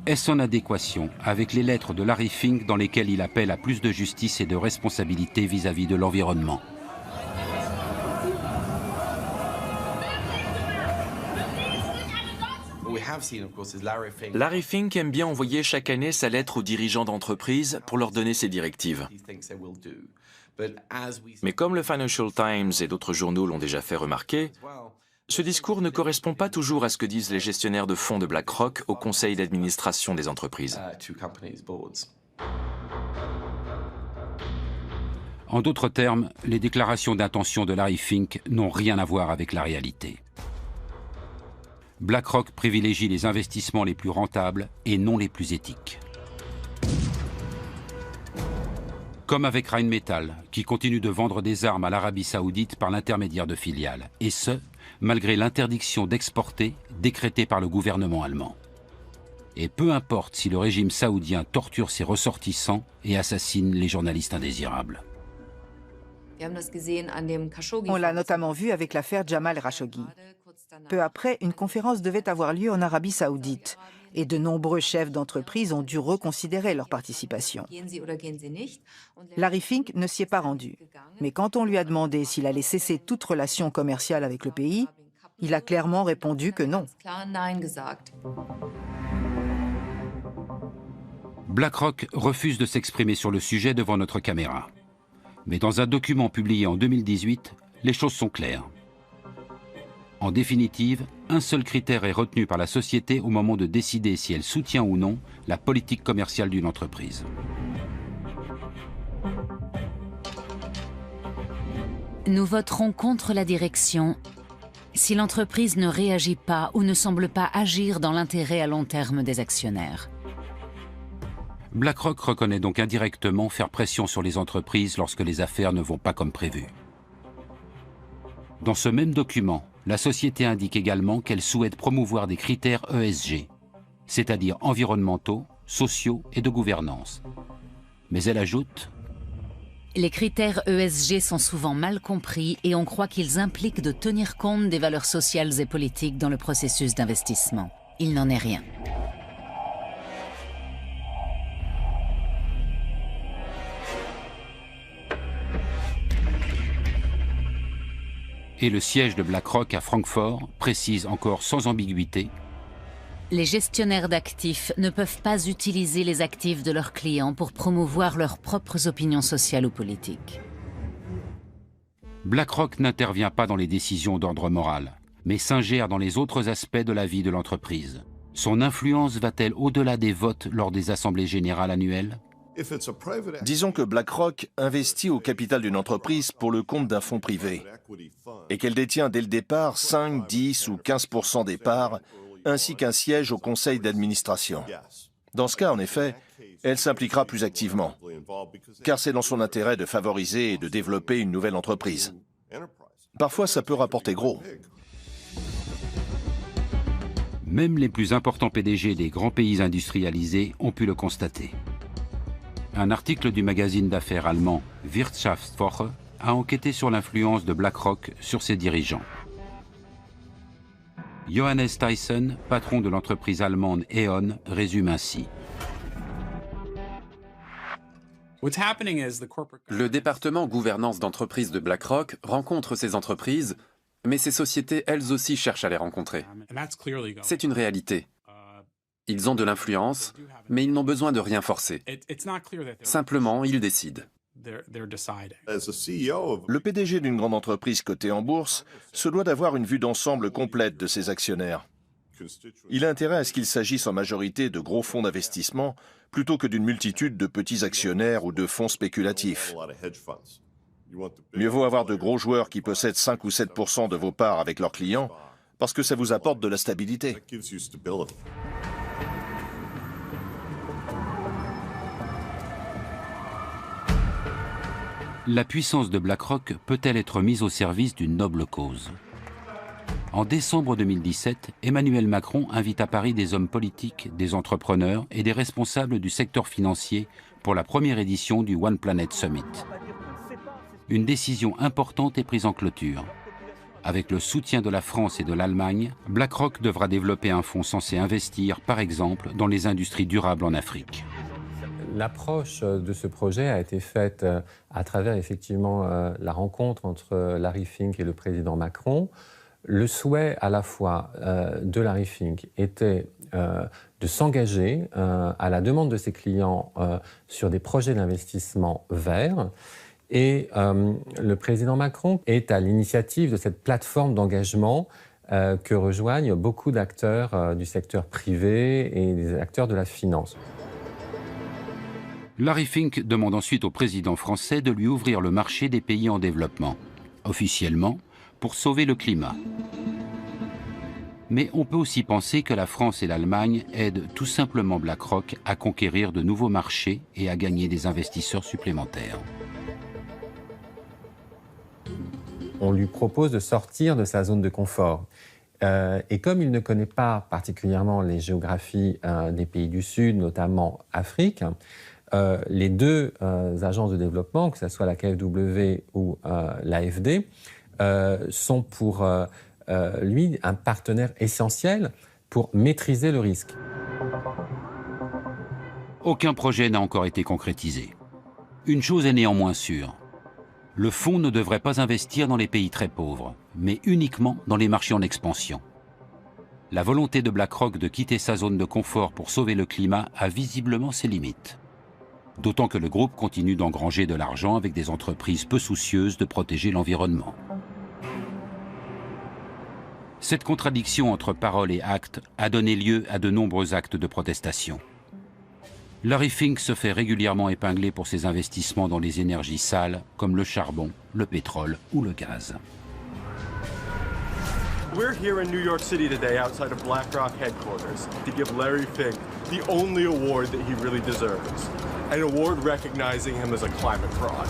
Est-ce en adéquation avec les lettres de Larry Fink dans lesquelles il appelle à plus de justice et de responsabilité vis-à-vis de l'environnement? Larry Fink aime bien envoyer chaque année sa lettre aux dirigeants d'entreprise pour leur donner ses directives. Mais comme le Financial Times et d'autres journaux l'ont déjà fait remarquer, ce discours ne correspond pas toujours à ce que disent les gestionnaires de fonds de BlackRock au conseil d'administration des entreprises. En d'autres termes, les déclarations d'intention de Larry Fink n'ont rien à voir avec la réalité. BlackRock privilégie les investissements les plus rentables et non les plus éthiques. Comme avec Rheinmetall, qui continue de vendre des armes à l'Arabie Saoudite par l'intermédiaire de filiales, et ce, malgré l'interdiction d'exporter décrétée par le gouvernement allemand. Et peu importe si le régime saoudien torture ses ressortissants et assassine les journalistes indésirables. On l'a notamment vu avec l'affaire Jamal Khashoggi. Peu après, une conférence devait avoir lieu en Arabie Saoudite et de nombreux chefs d'entreprise ont dû reconsidérer leur participation. Larry Fink ne s'y est pas rendu, mais quand on lui a demandé s'il allait cesser toute relation commerciale avec le pays, il a clairement répondu que non. BlackRock refuse de s'exprimer sur le sujet devant notre caméra. Mais dans un document publié en 2018, les choses sont claires. En définitive, un seul critère est retenu par la société au moment de décider si elle soutient ou non la politique commerciale d'une entreprise. Nous voterons contre la direction si l'entreprise ne réagit pas ou ne semble pas agir dans l'intérêt à long terme des actionnaires. BlackRock reconnaît donc indirectement faire pression sur les entreprises lorsque les affaires ne vont pas comme prévu. Dans ce même document, la société indique également qu'elle souhaite promouvoir des critères ESG, c'est-à-dire environnementaux, sociaux et de gouvernance. Mais elle ajoute: les critères ESG sont souvent mal compris et on croit qu'ils impliquent de tenir compte des valeurs sociales et politiques dans le processus d'investissement. Il n'en est rien. Et le siège de BlackRock à Francfort précise encore sans ambiguïté: les gestionnaires d'actifs ne peuvent pas utiliser les actifs de leurs clients pour promouvoir leurs propres opinions sociales ou politiques. BlackRock n'intervient pas dans les décisions d'ordre moral, mais s'ingère dans les autres aspects de la vie de l'entreprise. Son influence va-t-elle au-delà des votes lors des assemblées générales annuelles? Disons que BlackRock investit au capital d'une entreprise pour le compte d'un fonds privé et qu'elle détient dès le départ 5, 10 ou 15% des parts, ainsi qu'un siège au conseil d'administration. Dans ce cas, en effet, elle s'impliquera plus activement, car c'est dans son intérêt de favoriser et de développer une nouvelle entreprise. Parfois, ça peut rapporter gros. Même les plus importants PDG des grands pays industrialisés ont pu le constater. Un article du magazine d'affaires allemand Wirtschaftswoche a enquêté sur l'influence de BlackRock sur ses dirigeants. Johannes Tyson, patron de l'entreprise allemande E.ON, résume ainsi: le département gouvernance d'entreprise de BlackRock rencontre ces entreprises, mais ces sociétés elles aussi cherchent à les rencontrer. C'est une réalité. Ils ont de l'influence, mais ils n'ont besoin de rien forcer. Simplement, ils décident. Le PDG d'une grande entreprise cotée en bourse se doit d'avoir une vue d'ensemble complète de ses actionnaires. Il a intérêt à ce qu'il s'agisse en majorité de gros fonds d'investissement plutôt que d'une multitude de petits actionnaires ou de fonds spéculatifs. Mieux vaut avoir de gros joueurs qui possèdent 5 ou 7% de vos parts avec leurs clients parce que ça vous apporte de la stabilité. La puissance de BlackRock peut-elle être mise au service d'une noble cause? En décembre 2017, Emmanuel Macron invite à Paris des hommes politiques, des entrepreneurs et des responsables du secteur financier pour la première édition du One Planet Summit. Une décision importante est prise en clôture. Avec le soutien de la France et de l'Allemagne, BlackRock devra développer un fonds censé investir, par exemple, dans les industries durables en Afrique. L'approche de ce projet a été faite à travers effectivement la rencontre entre Larry Fink et le président Macron. Le souhait à la fois de Larry Fink était de s'engager à la demande de ses clients sur des projets d'investissement verts. Et le président Macron est à l'initiative de cette plateforme d'engagement que rejoignent beaucoup d'acteurs du secteur privé et des acteurs de la finance. Larry Fink demande ensuite au président français de lui ouvrir le marché des pays en développement, officiellement pour sauver le climat. Mais on peut aussi penser que la France et l'Allemagne aident tout simplement BlackRock à conquérir de nouveaux marchés et à gagner des investisseurs supplémentaires. On lui propose de sortir de sa zone de confort. Et comme il ne connaît pas particulièrement les géographies des pays du Sud, notamment Afrique, les deux agences de développement, que ce soit la KfW ou l'AFD, sont pour lui un partenaire essentiel pour maîtriser le risque. Aucun projet n'a encore été concrétisé. Une chose est néanmoins sûre. Le fonds ne devrait pas investir dans les pays très pauvres, mais uniquement dans les marchés en expansion. La volonté de BlackRock de quitter sa zone de confort pour sauver le climat a visiblement ses limites. D'autant que le groupe continue d'engranger de l'argent avec des entreprises peu soucieuses de protéger l'environnement. Cette contradiction entre parole et acte a donné lieu à de nombreux actes de protestation. Larry Fink se fait régulièrement épingler pour ses investissements dans les énergies sales comme le charbon, le pétrole ou le gaz. We're here in New York City today outside of BlackRock headquarters to give Larry Fink the only award that he really deserves. An award recognizing him as a climate fraud.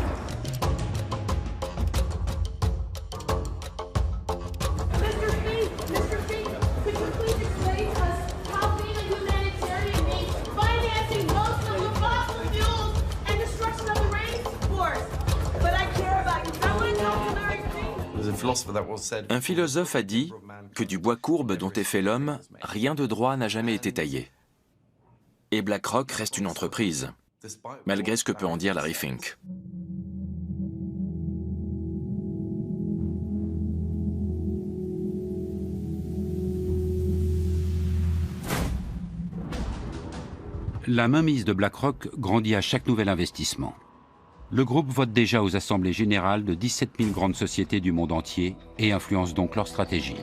Un philosophe a dit que du bois courbe dont est fait l'homme, rien de droit n'a jamais été taillé. Et BlackRock reste une entreprise, malgré ce que peut en dire Larry Fink. La mainmise de BlackRock grandit à chaque nouvel investissement. Le groupe vote déjà aux assemblées générales de 17 000 grandes sociétés du monde entier et influence donc leur stratégie.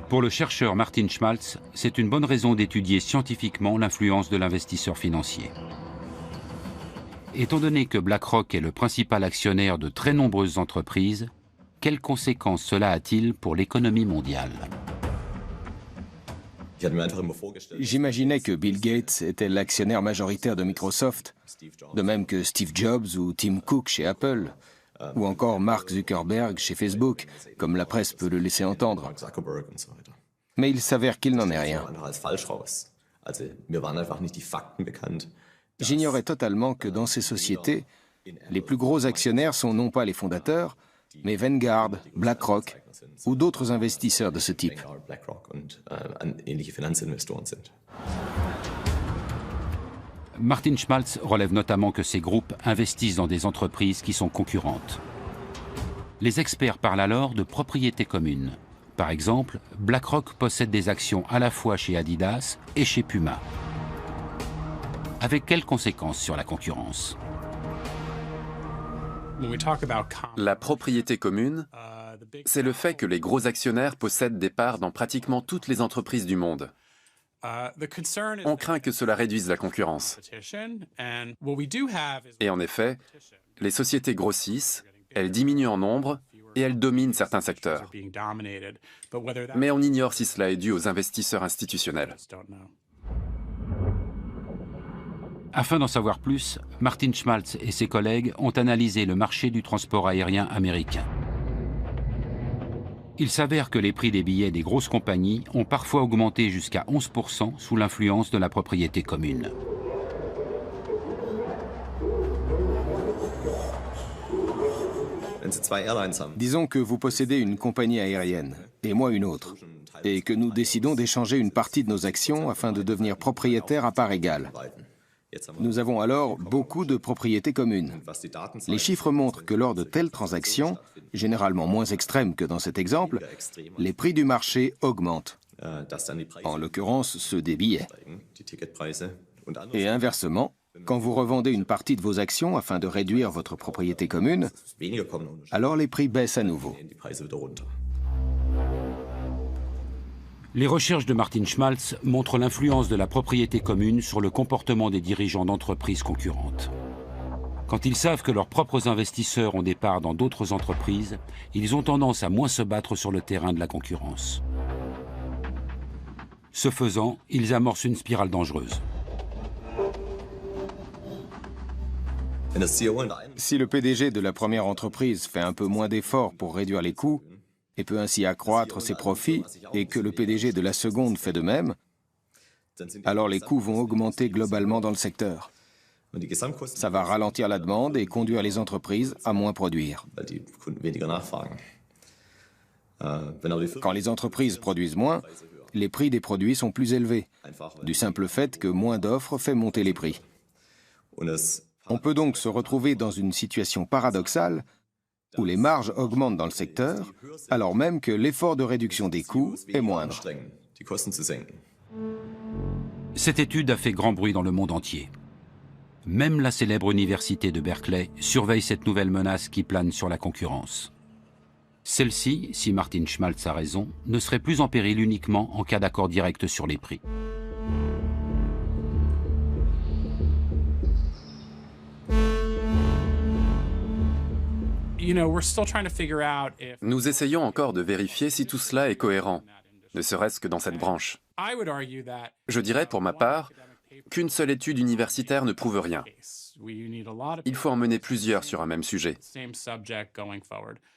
Pour le chercheur Martin Schmaltz, c'est une bonne raison d'étudier scientifiquement l'influence de l'investisseur financier. Étant donné que BlackRock est le principal actionnaire de très nombreuses entreprises, quelles conséquences cela a-t-il pour l'économie mondiale ? J'imaginais que Bill Gates était l'actionnaire majoritaire de Microsoft, de même que Steve Jobs ou Tim Cook chez Apple, ou encore Mark Zuckerberg chez Facebook, comme la presse peut le laisser entendre. Mais il s'avère qu'il n'en est rien. J'ignorais totalement que dans ces sociétés, les plus gros actionnaires sont non pas les fondateurs, mais Vanguard, BlackRock ou d'autres investisseurs de ce type. Martin Schmaltz relève notamment que ces groupes investissent dans des entreprises qui sont concurrentes. Les experts parlent alors de propriété commune. Par exemple, BlackRock possède des actions à la fois chez Adidas et chez Puma. Avec quelles conséquences sur la concurrence ? La propriété commune, c'est le fait que les gros actionnaires possèdent des parts dans pratiquement toutes les entreprises du monde. On craint que cela réduise la concurrence. Et en effet, les sociétés grossissent, elles diminuent en nombre et elles dominent certains secteurs. Mais on ignore si cela est dû aux investisseurs institutionnels. Afin d'en savoir plus, Martin Schmaltz et ses collègues ont analysé le marché du transport aérien américain. Il s'avère que les prix des billets des grosses compagnies ont parfois augmenté jusqu'à 11% sous l'influence de la propriété commune. Disons que vous possédez une compagnie aérienne et moi une autre, et que nous décidons d'échanger une partie de nos actions afin de devenir propriétaires à part égale. Nous avons alors beaucoup de propriétés communes. Les chiffres montrent que lors de telles transactions, généralement moins extrêmes que dans cet exemple, les prix du marché augmentent, en l'occurrence ceux des billets. Et inversement, quand vous revendez une partie de vos actions afin de réduire votre propriété commune, alors les prix baissent à nouveau. Les recherches de Martin Schmaltz montrent l'influence de la propriété commune sur le comportement des dirigeants d'entreprises concurrentes. Quand ils savent que leurs propres investisseurs ont des parts dans d'autres entreprises, ils ont tendance à moins se battre sur le terrain de la concurrence. Ce faisant, ils amorcent une spirale dangereuse. Si le PDG de la première entreprise fait un peu moins d'efforts pour réduire les coûts, et peut ainsi accroître ses profits, et que le PDG de la seconde fait de même, alors les coûts vont augmenter globalement dans le secteur. Ça va ralentir la demande et conduire les entreprises à moins produire. Quand les entreprises produisent moins, les prix des produits sont plus élevés, du simple fait que moins d'offres fait monter les prix. On peut donc se retrouver dans une situation paradoxale où les marges augmentent dans le secteur, alors même que l'effort de réduction des coûts est moindre. Cette étude a fait grand bruit dans le monde entier. Même la célèbre université de Berkeley surveille cette nouvelle menace qui plane sur la concurrence. Celle-ci, si Martin Schmaltz a raison, ne serait plus en péril uniquement en cas d'accord direct sur les prix. Nous essayons encore de vérifier si tout cela est cohérent, ne serait-ce que dans cette branche. Je dirais, pour ma part, qu'une seule étude universitaire ne prouve rien. Il faut en mener plusieurs sur un même sujet.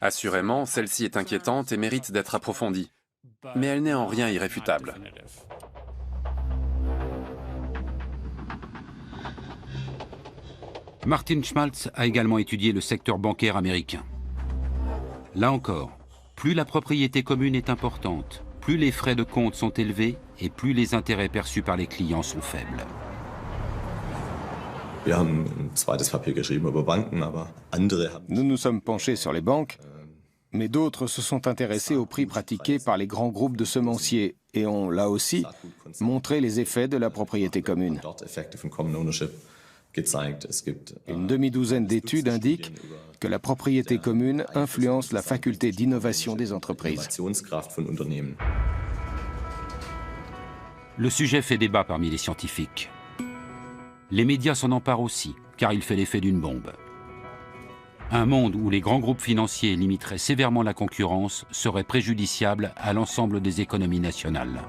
Assurément, celle-ci est inquiétante et mérite d'être approfondie, mais elle n'est en rien irréfutable. Martin Schmaltz a également étudié le secteur bancaire américain. Là encore, plus la propriété commune est importante, plus les frais de compte sont élevés et plus les intérêts perçus par les clients sont faibles. Nous nous sommes penchés sur les banques, mais d'autres se sont intéressés aux prix pratiqués par les grands groupes de semenciers et ont, là aussi, montré les effets de la propriété commune. Une demi-douzaine d'études indiquent que la propriété commune influence la faculté d'innovation des entreprises. Le sujet fait débat parmi les scientifiques. Les médias s'en emparent aussi, car il fait l'effet d'une bombe. Un monde où les grands groupes financiers limiteraient sévèrement la concurrence serait préjudiciable à l'ensemble des économies nationales.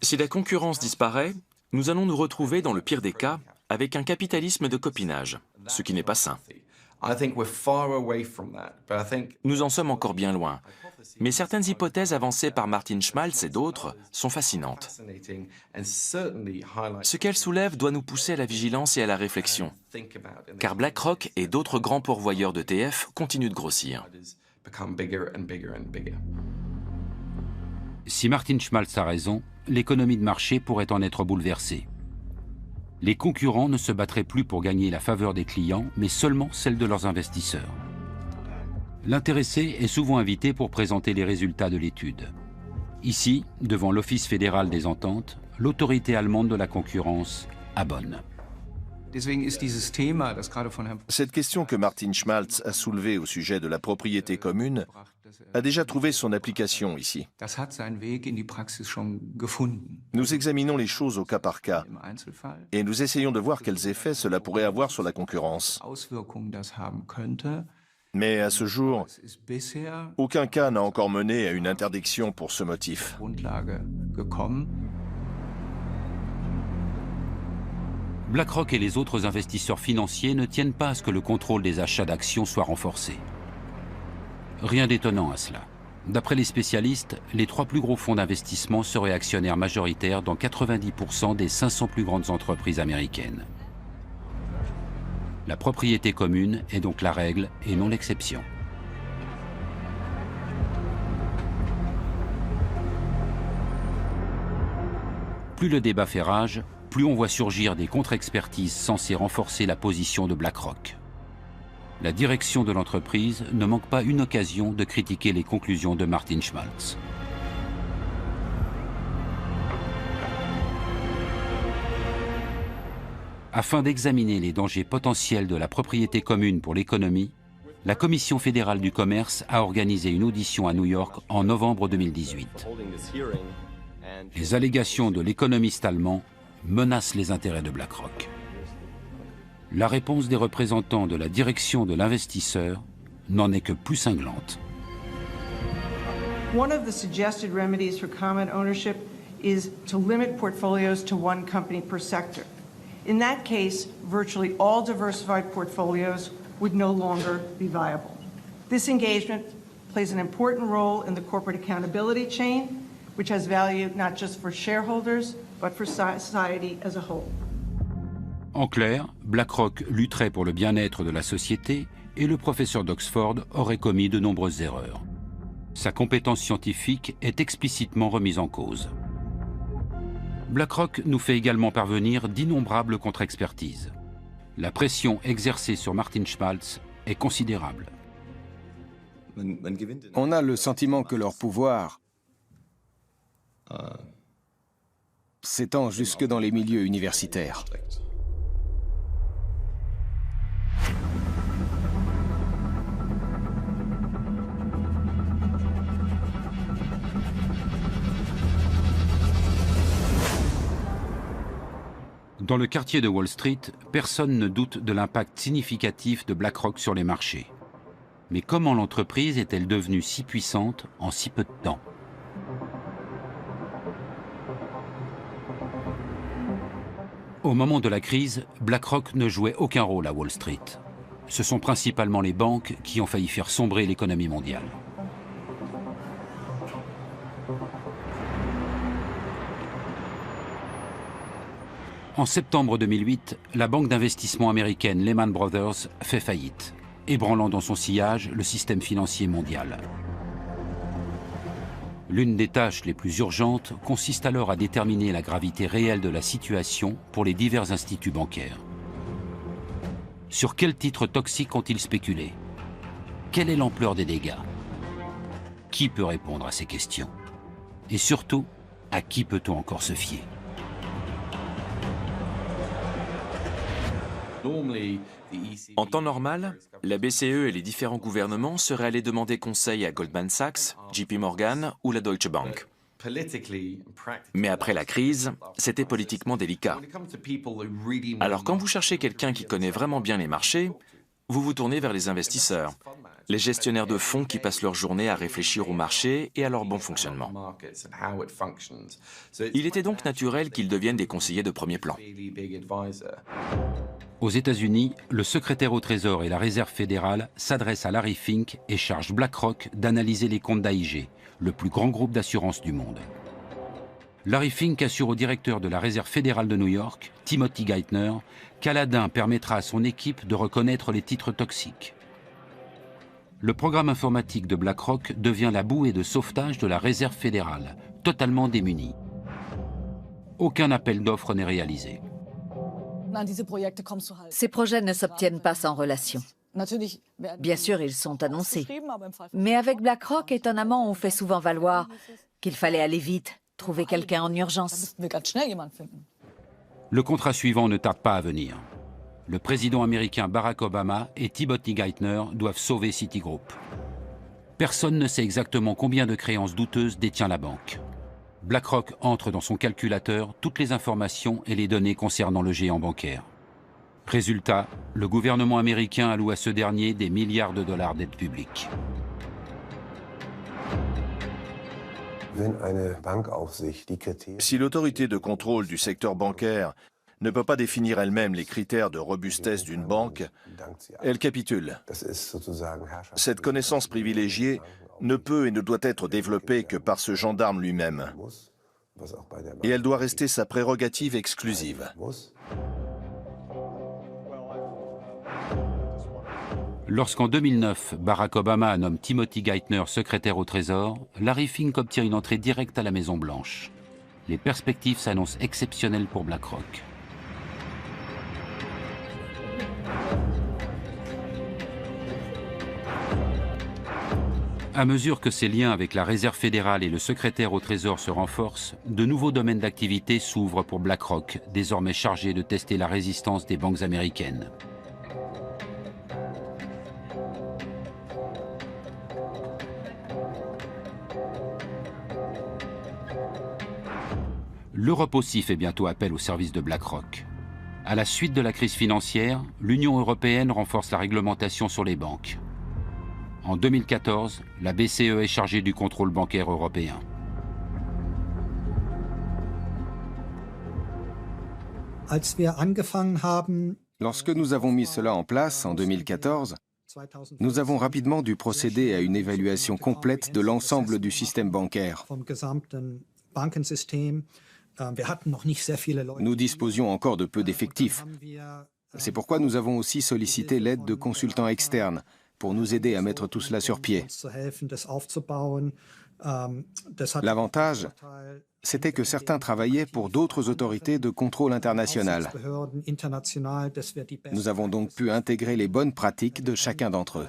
Si la concurrence disparaît, nous allons nous retrouver dans le pire des cas avec un capitalisme de copinage, ce qui n'est pas sain. Nous en sommes encore bien loin, mais certaines hypothèses avancées par Martin Schmaltz et d'autres sont fascinantes. Ce qu'elles soulèvent doit nous pousser à la vigilance et à la réflexion, car BlackRock et d'autres grands pourvoyeurs d'ETF continuent de grossir. Si Martin Schmaltz a raison, l'économie de marché pourrait en être bouleversée. Les concurrents ne se battraient plus pour gagner la faveur des clients, mais seulement celle de leurs investisseurs. L'intéressé est souvent invité pour présenter les résultats de l'étude. Ici, devant l'Office fédéral des ententes, l'autorité allemande de la concurrence abonne. Cette question que Martin Schmaltz a soulevée au sujet de la propriété commune a déjà trouvé son application ici. Nous examinons les choses au cas par cas et nous essayons de voir quels effets cela pourrait avoir sur la concurrence. Mais à ce jour, aucun cas n'a encore mené à une interdiction pour ce motif. BlackRock et les autres investisseurs financiers ne tiennent pas à ce que le contrôle des achats d'actions soit renforcé. Rien d'étonnant à cela. D'après les spécialistes, les 3 plus gros fonds d'investissement seraient actionnaires majoritaires dans 90% des 500 plus grandes entreprises américaines. La propriété commune est donc la règle et non l'exception. Plus le débat fait rage, plus on voit surgir des contre-expertises censées renforcer la position de BlackRock. La direction de l'entreprise ne manque pas une occasion de critiquer les conclusions de Martin Schmaltz. Afin d'examiner les dangers potentiels de la propriété commune pour l'économie, la Commission fédérale du commerce a organisé une audition à New York en novembre 2018. Les allégations de l'économiste allemand menacent les intérêts de BlackRock. La réponse des représentants de la direction de l'investisseur n'en est que plus cinglante. One of the suggested remedies for common ownership is to limit portfolios to one company per sector. In that case, virtually all diversified portfolios would no longer be viable. This engagement plays an important role in the corporate accountability chain, which has value not just for shareholders, but for society as a whole. En clair, BlackRock lutterait pour le bien-être de la société et le professeur d'Oxford aurait commis de nombreuses erreurs. Sa compétence scientifique est explicitement remise en cause. BlackRock nous fait également parvenir d'innombrables contre-expertises. La pression exercée sur Martin Schmaltz est considérable. On a le sentiment que leur pouvoir s'étend jusque dans les milieux universitaires. Dans le quartier de Wall Street, personne ne doute de l'impact significatif de BlackRock sur les marchés. Mais comment l'entreprise est-elle devenue si puissante en si peu de temps? Au moment de la crise, BlackRock ne jouait aucun rôle à Wall Street. Ce sont principalement les banques qui ont failli faire sombrer l'économie mondiale. En septembre 2008, la banque d'investissement américaine Lehman Brothers fait faillite, ébranlant dans son sillage le système financier mondial. L'une des tâches les plus urgentes consiste alors à déterminer la gravité réelle de la situation pour les divers instituts bancaires. Sur quels titres toxiques ont-ils spéculé? Quelle est l'ampleur des dégâts? Qui peut répondre à ces questions? Et surtout, à qui peut-on encore se fier? En temps normal, la BCE et les différents gouvernements seraient allés demander conseil à Goldman Sachs, JP Morgan ou la Deutsche Bank. Mais après la crise, c'était politiquement délicat. Alors quand vous cherchez quelqu'un qui connaît vraiment bien les marchés, vous vous tournez vers les investisseurs, les gestionnaires de fonds qui passent leur journée à réfléchir au marché et à leur bon fonctionnement. Il était donc naturel qu'ils deviennent des conseillers de premier plan. Aux États-Unis, le secrétaire au Trésor et la Réserve fédérale s'adressent à Larry Fink et chargent BlackRock d'analyser les comptes d'AIG, le plus grand groupe d'assurance du monde. Larry Fink assure au directeur de la Réserve fédérale de New York, Timothy Geithner, qu'Aladin permettra à son équipe de reconnaître les titres toxiques. Le programme informatique de BlackRock devient la bouée de sauvetage de la Réserve fédérale, totalement démunie. Aucun appel d'offres n'est réalisé. Ces projets ne s'obtiennent pas sans relation. Bien sûr, ils sont annoncés. Mais avec BlackRock, étonnamment, on fait souvent valoir qu'il fallait aller vite, trouver quelqu'un en urgence. Le contrat suivant ne tarde pas à venir. Le président américain Barack Obama et Timothy Geithner doivent sauver Citigroup. Personne ne sait exactement combien de créances douteuses détient la banque. BlackRock entre dans son calculateur toutes les informations et les données concernant le géant bancaire. Résultat, le gouvernement américain alloue à ce dernier des milliards de dollars d'aide publique. Si l'autorité de contrôle du secteur bancaire ne peut pas définir elle-même les critères de robustesse d'une banque, elle capitule. Cette connaissance privilégiée ne peut et ne doit être développée que par ce gendarme lui-même. Et elle doit rester sa prérogative exclusive. Lorsqu'en 2009, Barack Obama nomme Timothy Geithner secrétaire au Trésor, Larry Fink obtient une entrée directe à la Maison-Blanche. Les perspectives s'annoncent exceptionnelles pour BlackRock. À mesure que ses liens avec la Réserve fédérale et le secrétaire au Trésor se renforcent, de nouveaux domaines d'activité s'ouvrent pour BlackRock, désormais chargé de tester la résistance des banques américaines. L'Europe aussi fait bientôt appel au service de BlackRock. À la suite de la crise financière, l'Union européenne renforce la réglementation sur les banques. En 2014, la BCE est chargée du contrôle bancaire européen. Lorsque nous avons mis cela en place en 2014, nous avons rapidement dû procéder à une évaluation complète de l'ensemble du système bancaire. Nous disposions encore de peu d'effectifs. C'est pourquoi nous avons aussi sollicité l'aide de consultants externes pour nous aider à mettre tout cela sur pied. L'avantage, c'était que certains travaillaient pour d'autres autorités de contrôle international. Nous avons donc pu intégrer les bonnes pratiques de chacun d'entre eux.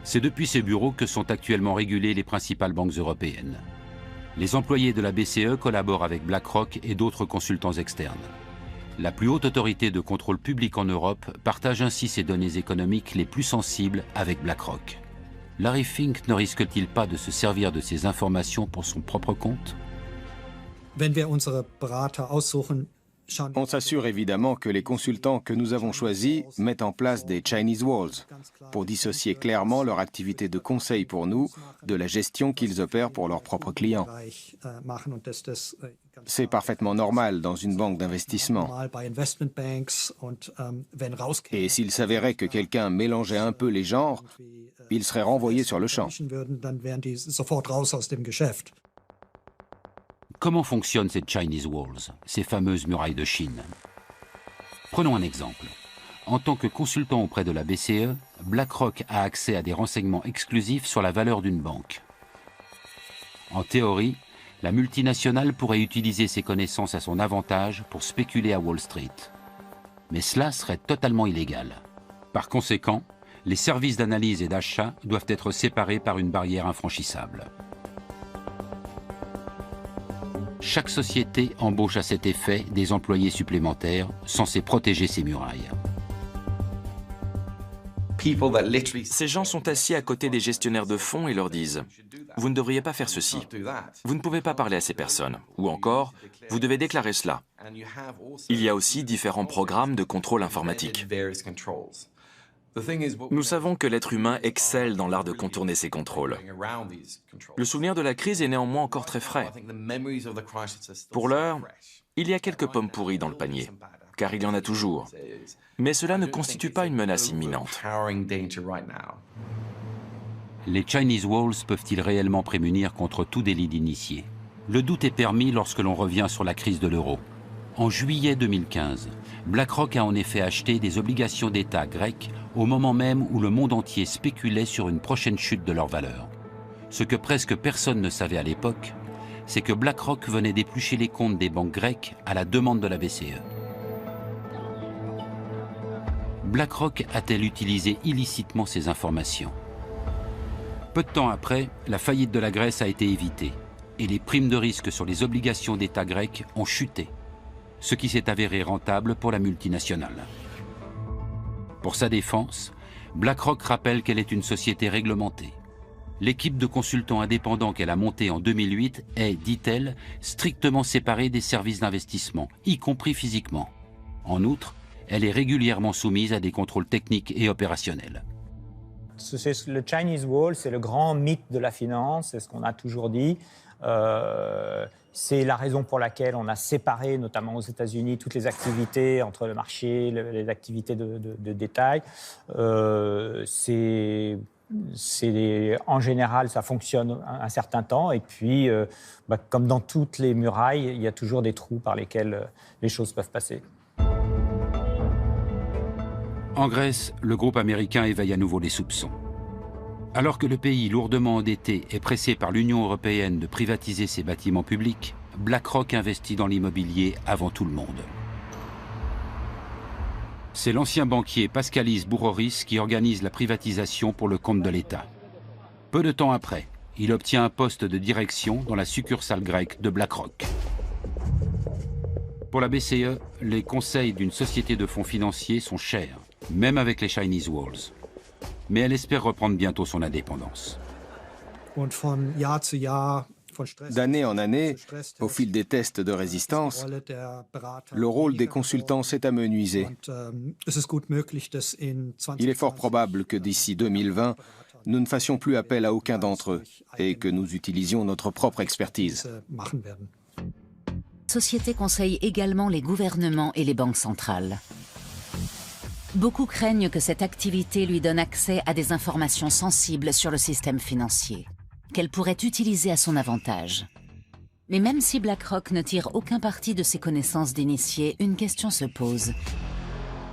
C'est depuis ces bureaux que sont actuellement régulées les principales banques européennes. Les employés de la BCE collaborent avec BlackRock et d'autres consultants externes. La plus haute autorité de contrôle public en Europe partage ainsi ses données économiques les plus sensibles avec BlackRock. Larry Fink ne risque-t-il pas de se servir de ces informations pour son propre compte? On s'assure évidemment que les consultants que nous avons choisis mettent en place des Chinese Walls pour dissocier clairement leur activité de conseil pour nous de la gestion qu'ils opèrent pour leurs propres clients. C'est parfaitement normal dans une banque d'investissement. Et s'il s'avérait que quelqu'un mélangeait un peu les genres, il serait renvoyé sur le champ. Comment fonctionnent ces Chinese Walls, ces fameuses murailles de Chine? Prenons un exemple. En tant que consultant auprès de la BCE, BlackRock a accès à des renseignements exclusifs sur la valeur d'une banque. En théorie, la multinationale pourrait utiliser ses connaissances à son avantage pour spéculer à Wall Street. Mais cela serait totalement illégal. Par conséquent, les services d'analyse et d'achat doivent être séparés par une barrière infranchissable. Chaque société embauche à cet effet des employés supplémentaires censés protéger ces murailles. Ces gens sont assis à côté des gestionnaires de fonds et leur disent « Vous ne devriez pas faire ceci. Vous ne pouvez pas parler à ces personnes. » Ou encore « Vous devez déclarer cela. » Il y a aussi différents programmes de contrôle informatique. Nous savons que l'être humain excelle dans l'art de contourner ces contrôles. Le souvenir de la crise est néanmoins encore très frais. Pour l'heure, il y a quelques pommes pourries dans le panier, car il y en a toujours. Mais cela ne constitue pas une menace imminente. Les Chinese Walls peuvent-ils réellement prémunir contre tout délit d'initié? Le doute est permis lorsque l'on revient sur la crise de l'euro. En juillet 2015, BlackRock a en effet acheté des obligations d'État grecques au moment même où le monde entier spéculait sur une prochaine chute de leur valeur. Ce que presque personne ne savait à l'époque, c'est que BlackRock venait d'éplucher les comptes des banques grecques à la demande de la BCE. BlackRock a-t-elle utilisé illicitement ces informations? Peu de temps après, la faillite de la Grèce a été évitée et les primes de risque sur les obligations d'État grecques ont chuté, ce qui s'est avéré rentable pour la multinationale. Pour sa défense, BlackRock rappelle qu'elle est une société réglementée. l'équipe de consultants indépendants qu'elle a montée en 2008 est, dit-elle, strictement séparée des services d'investissement, y compris physiquement. En outre, elle est régulièrement soumise à des contrôles techniques et opérationnels. Le Chinese Wall, c'est le grand mythe de la finance, c'est ce qu'on a toujours dit. C'est la raison pour laquelle on a séparé, notamment aux États-Unis, toutes les activités entre le marché, les activités de détail. En général, ça fonctionne un certain temps. Et puis, comme dans toutes les murailles, il y a toujours des trous par lesquels les choses peuvent passer. En Grèce, le groupe américain éveille à nouveau les soupçons. Alors que le pays lourdement endetté est pressé par l'Union européenne de privatiser ses bâtiments publics, BlackRock investit dans l'immobilier avant tout le monde. C'est l'ancien banquier Paskalis Bouroris qui organise la privatisation pour le compte de l'État. Peu de temps après, il obtient un poste de direction dans la succursale grecque de BlackRock. Pour la BCE, les conseils d'une société de fonds financiers sont chers, même avec les Chinese Walls. Mais elle espère reprendre bientôt son indépendance. D'année en année, au fil des tests de résistance, le rôle des consultants s'est amenuisé. Il est fort probable que d'ici 2020, nous ne fassions plus appel à aucun d'entre eux et que nous utilisions notre propre expertise. La société conseille également les gouvernements et les banques centrales. Beaucoup craignent que cette activité lui donne accès à des informations sensibles sur le système financier, qu'elle pourrait utiliser à son avantage. Mais même si BlackRock ne tire aucun parti de ses connaissances d'initié, une question se pose.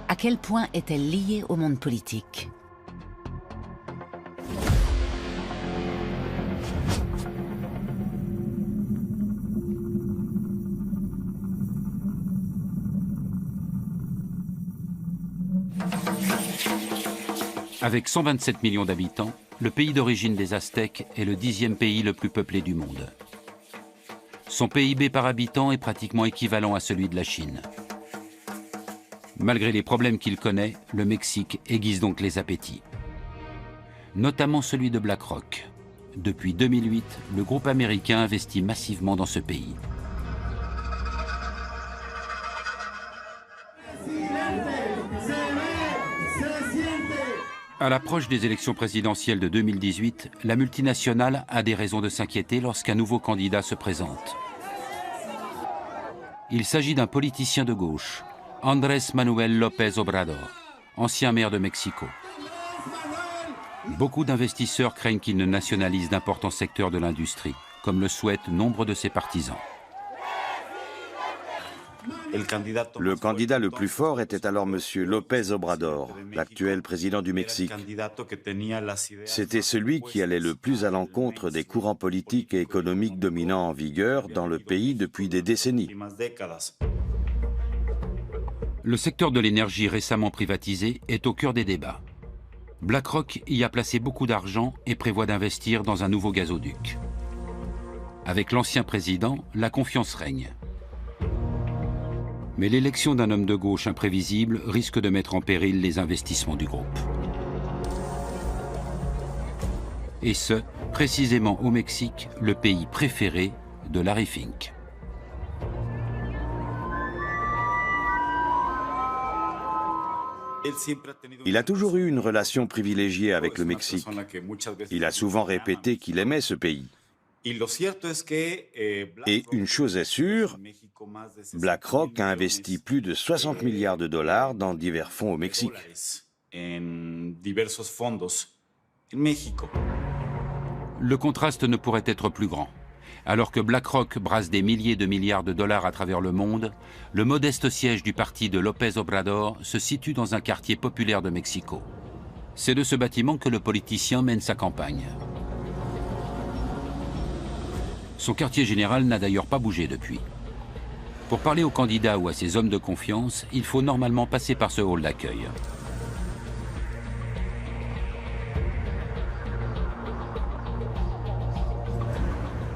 À quel point est-elle liée au monde politique ? Avec 127 millions d'habitants, le pays d'origine des Aztèques est le 10e pays le plus peuplé du monde. Son PIB par habitant est pratiquement équivalent à celui de la Chine. Malgré les problèmes qu'il connaît, le Mexique aiguise donc les appétits. Notamment celui de BlackRock. Depuis 2008, le groupe américain investit massivement dans ce pays. À l'approche des élections présidentielles de 2018, la multinationale a des raisons de s'inquiéter lorsqu'un nouveau candidat se présente. Il s'agit d'un politicien de gauche, Andrés Manuel López Obrador, ancien maire de Mexico. Beaucoup d'investisseurs craignent qu'il ne nationalise d'importants secteurs de l'industrie, comme le souhaitent nombre de ses partisans. Le candidat le plus fort était alors M. López Obrador, l'actuel président du Mexique. C'était celui qui allait le plus à l'encontre des courants politiques et économiques dominants en vigueur dans le pays depuis des décennies. Le secteur de l'énergie récemment privatisé est au cœur des débats. BlackRock y a placé beaucoup d'argent et prévoit d'investir dans un nouveau gazoduc. Avec l'ancien président, la confiance règne. Mais l'élection d'un homme de gauche imprévisible risque de mettre en péril les investissements du groupe. Et ce, précisément au Mexique, le pays préféré de Larry Fink. Il a toujours eu une relation privilégiée avec le Mexique. Il a souvent répété qu'il aimait ce pays. Et une chose est sûre, BlackRock a investi plus de 60 milliards de dollars dans divers fonds au Mexique. Le contraste ne pourrait être plus grand. Alors que BlackRock brasse des milliers de milliards de dollars à travers le monde, le modeste siège du parti de López Obrador se situe dans un quartier populaire de Mexico. C'est de ce bâtiment que le politicien mène sa campagne. Son quartier général n'a d'ailleurs pas bougé depuis. Pour parler aux candidats ou à ses hommes de confiance, il faut normalement passer par ce hall d'accueil.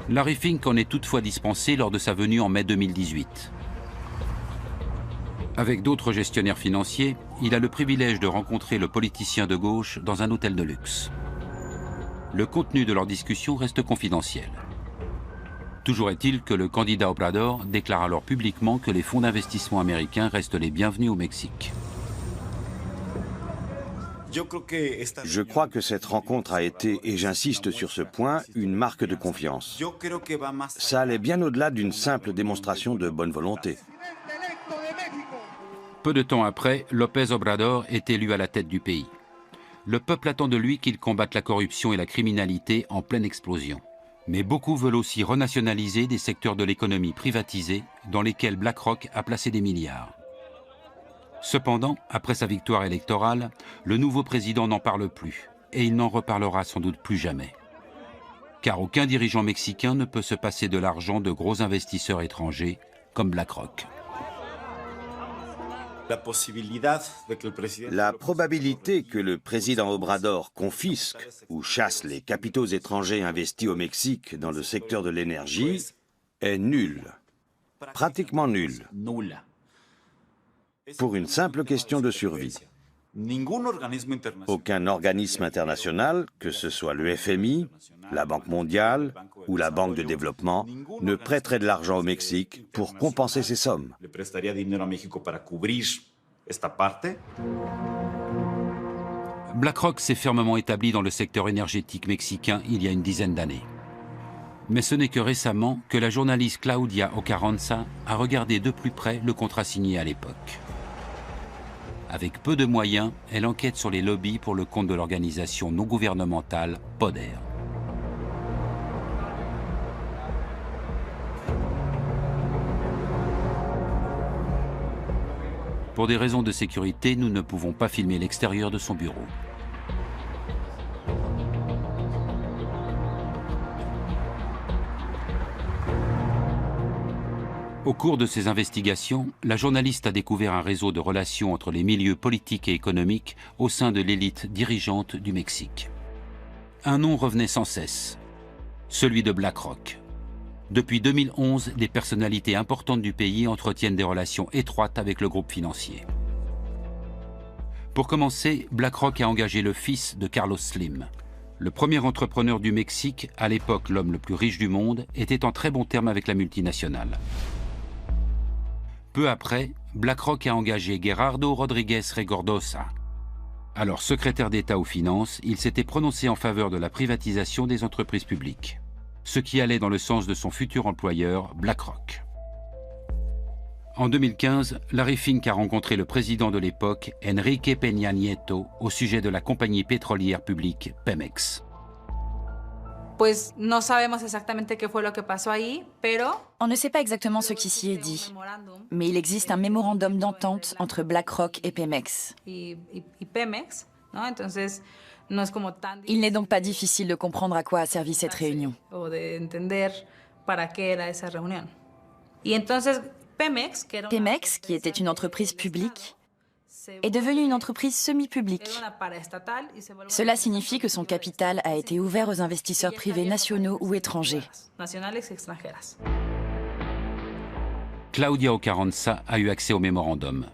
Larry Fink en est toutefois dispensé lors de sa venue en mai 2018. Avec d'autres gestionnaires financiers, il a le privilège de rencontrer le politicien de gauche dans un hôtel de luxe. Le contenu de leur discussion reste confidentiel. Toujours est-il que le candidat Obrador déclare alors publiquement que les fonds d'investissement américains restent les bienvenus au Mexique. Je crois que cette rencontre a été, et j'insiste sur ce point, une marque de confiance. Ça allait bien au-delà d'une simple démonstration de bonne volonté. Peu de temps après, López Obrador est élu à la tête du pays. Le peuple attend de lui qu'il combatte la corruption et la criminalité en pleine explosion. Mais beaucoup veulent aussi renationaliser des secteurs de l'économie privatisés dans lesquels BlackRock a placé des milliards. Cependant, après sa victoire électorale, le nouveau président n'en parle plus, et il n'en reparlera sans doute plus jamais. Car aucun dirigeant mexicain ne peut se passer de l'argent de gros investisseurs étrangers comme BlackRock. La probabilité que le président Obrador confisque ou chasse les capitaux étrangers investis au Mexique dans le secteur de l'énergie est nulle, pratiquement nulle. Pour une simple question de survie. Aucun organisme international, que ce soit le FMI, la Banque mondiale ou la Banque de développement, ne prêterait de l'argent au Mexique pour compenser ces sommes. BlackRock s'est fermement établi dans le secteur énergétique mexicain il y a une dizaine d'années. Mais ce n'est que récemment que la journaliste Claudia Ocarranza a regardé de plus près le contrat signé à l'époque. Avec peu de moyens, elle enquête sur les lobbies pour le compte de l'organisation non gouvernementale Poder. Pour des raisons de sécurité, nous ne pouvons pas filmer l'extérieur de son bureau. Au cours de ses investigations, la journaliste a découvert un réseau de relations entre les milieux politiques et économiques au sein de l'élite dirigeante du Mexique. Un nom revenait sans cesse, celui de BlackRock. Depuis 2011, des personnalités importantes du pays entretiennent des relations étroites avec le groupe financier. Pour commencer, BlackRock a engagé le fils de Carlos Slim. Le premier entrepreneur du Mexique, à l'époque l'homme le plus riche du monde, était en très bon terme avec la multinationale. Peu après, BlackRock a engagé Gerardo Rodríguez Regordosa. Alors secrétaire d'État aux finances, il s'était prononcé en faveur de la privatisation des entreprises publiques, ce qui allait dans le sens de son futur employeur, BlackRock. En 2015, Larry Fink a rencontré le président de l'époque, Enrique Peña Nieto, au sujet de la compagnie pétrolière publique Pemex. On ne sait pas exactement ce qui s'y est dit, mais il existe un mémorandum d'entente entre BlackRock et Pemex. Il n'est donc pas difficile de comprendre à quoi a servi cette réunion. Pemex, qui était une entreprise publique, est devenue une entreprise semi-publique. Cela signifie que son capital a été ouvert aux investisseurs privés nationaux ou étrangers. Claudia Ocarranza a eu accès au mémorandum.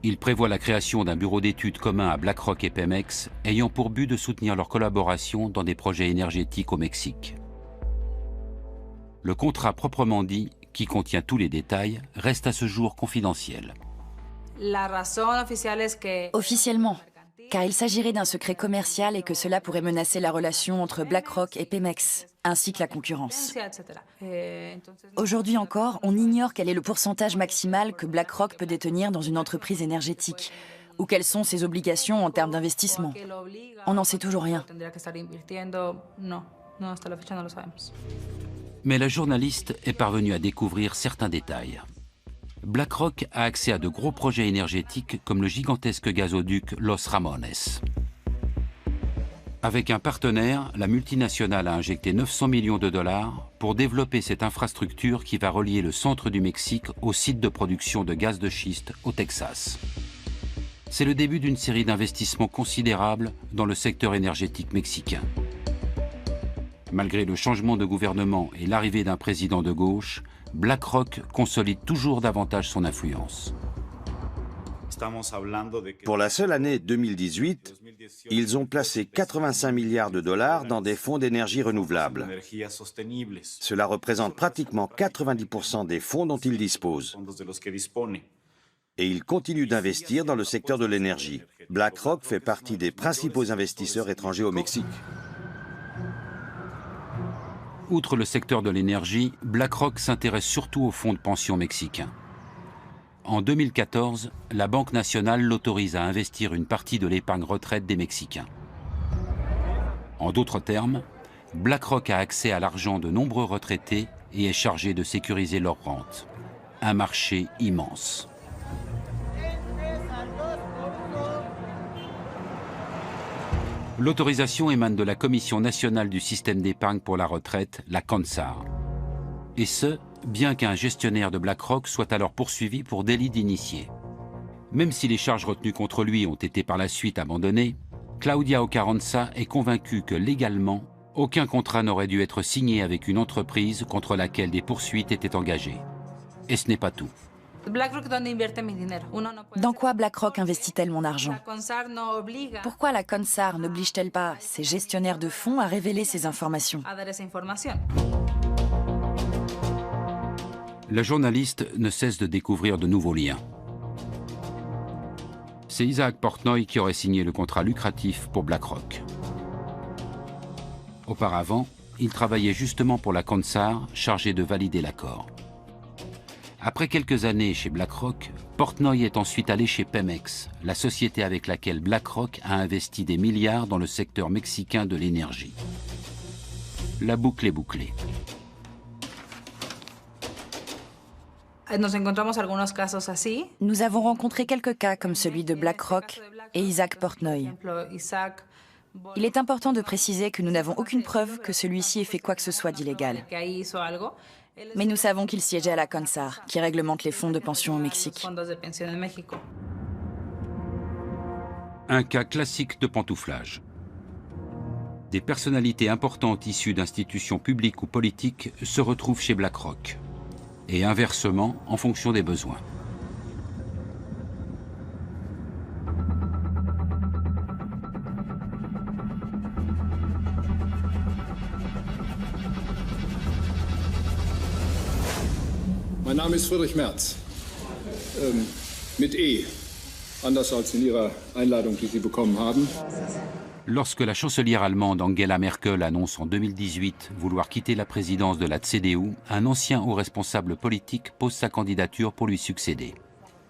Il prévoit la création d'un bureau d'études commun à BlackRock et Pemex, ayant pour but de soutenir leur collaboration dans des projets énergétiques au Mexique. Le contrat proprement dit, qui contient tous les détails, reste à ce jour confidentiel. Officiellement, car il s'agirait d'un secret commercial et que cela pourrait menacer la relation entre BlackRock et Pemex, ainsi que la concurrence. Aujourd'hui encore, on ignore quel est le pourcentage maximal que BlackRock peut détenir dans une entreprise énergétique, ou quelles sont ses obligations en termes d'investissement. On n'en sait toujours rien. Mais la journaliste est parvenue à découvrir certains détails. BlackRock a accès à de gros projets énergétiques comme le gigantesque gazoduc Los Ramones. Avec un partenaire, la multinationale a injecté 900 millions de dollars pour développer cette infrastructure qui va relier le centre du Mexique au site de production de gaz de schiste au Texas. C'est le début d'une série d'investissements considérables dans le secteur énergétique mexicain. Malgré le changement de gouvernement et l'arrivée d'un président de gauche, BlackRock consolide toujours davantage son influence. Pour la seule année 2018, ils ont placé 85 milliards de dollars dans des fonds d'énergie renouvelable. Cela représente pratiquement 90% des fonds dont ils disposent. Et ils continuent d'investir dans le secteur de l'énergie. BlackRock fait partie des principaux investisseurs étrangers au Mexique. Outre le secteur de l'énergie, BlackRock s'intéresse surtout aux fonds de pension mexicains. En 2014, la Banque nationale l'autorise à investir une partie de l'épargne retraite des Mexicains. En d'autres termes, BlackRock a accès à l'argent de nombreux retraités et est chargé de sécuriser leur rente. Un marché immense. L'autorisation émane de la Commission nationale du système d'épargne pour la retraite, la CONSAR. Et ce, bien qu'un gestionnaire de BlackRock soit alors poursuivi pour délit d'initié. Même si les charges retenues contre lui ont été par la suite abandonnées, Claudia Ocarranza est convaincue que légalement, aucun contrat n'aurait dû être signé avec une entreprise contre laquelle des poursuites étaient engagées. Et ce n'est pas tout. Dans quoi BlackRock investit-elle mon argent? Pourquoi la CONSAR n'oblige-t-elle pas ses gestionnaires de fonds à révéler ces informations? La journaliste ne cesse de découvrir de nouveaux liens. C'est Isaac Portnoy qui aurait signé le contrat lucratif pour BlackRock. Auparavant, il travaillait justement pour la CONSAR, chargé de valider l'accord. Après quelques années chez BlackRock, Portnoy est ensuite allé chez Pemex, la société avec laquelle BlackRock a investi des milliards dans le secteur mexicain de l'énergie. La boucle est bouclée. Nous avons rencontré quelques cas comme celui de BlackRock et Isaac Portnoy. Il est important de préciser que nous n'avons aucune preuve que celui-ci ait fait quoi que ce soit d'illégal. Mais nous savons qu'il siégeait à la CONSAR, qui réglemente les fonds de pension au Mexique. Un cas classique de pantouflage. Des personnalités importantes issues d'institutions publiques ou politiques se retrouvent chez BlackRock. Et inversement, en fonction des besoins. Mein Name ist Friedrich Merz, mit E, anders als in Ihrer Einladung, die Sie bekommen haben. Lorsque la chancelière allemande Angela Merkel annonce en 2018 vouloir quitter la présidence de la CDU, un ancien haut responsable politique pose sa candidature pour lui succéder.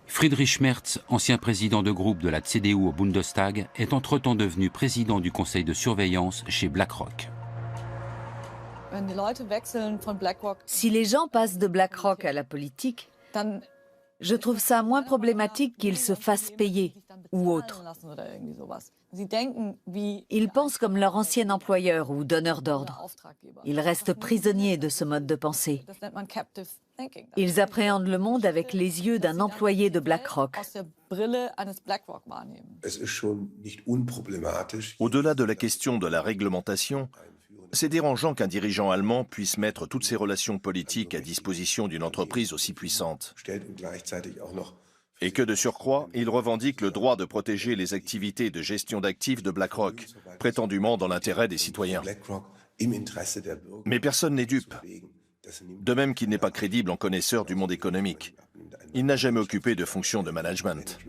Friedrich Merz, ancien président de groupe de la CDU au Bundestag, est entre-temps devenu président du conseil de surveillance chez BlackRock. Si les gens passent de BlackRock à la politique, je trouve ça moins problématique qu'ils se fassent payer ou autre. Ils pensent comme leur ancien employeur ou donneur d'ordre. Ils restent prisonniers de ce mode de pensée. Ils appréhendent le monde avec les yeux d'un employé de BlackRock. Au-delà de la question de la réglementation, c'est dérangeant qu'un dirigeant allemand puisse mettre toutes ses relations politiques à disposition d'une entreprise aussi puissante. Et que de surcroît, il revendique le droit de protéger les activités de gestion d'actifs de BlackRock, prétendument dans l'intérêt des citoyens. Mais personne n'est dupe. De même qu'il n'est pas crédible en connaisseur du monde économique. Il n'a jamais occupé de fonction de management.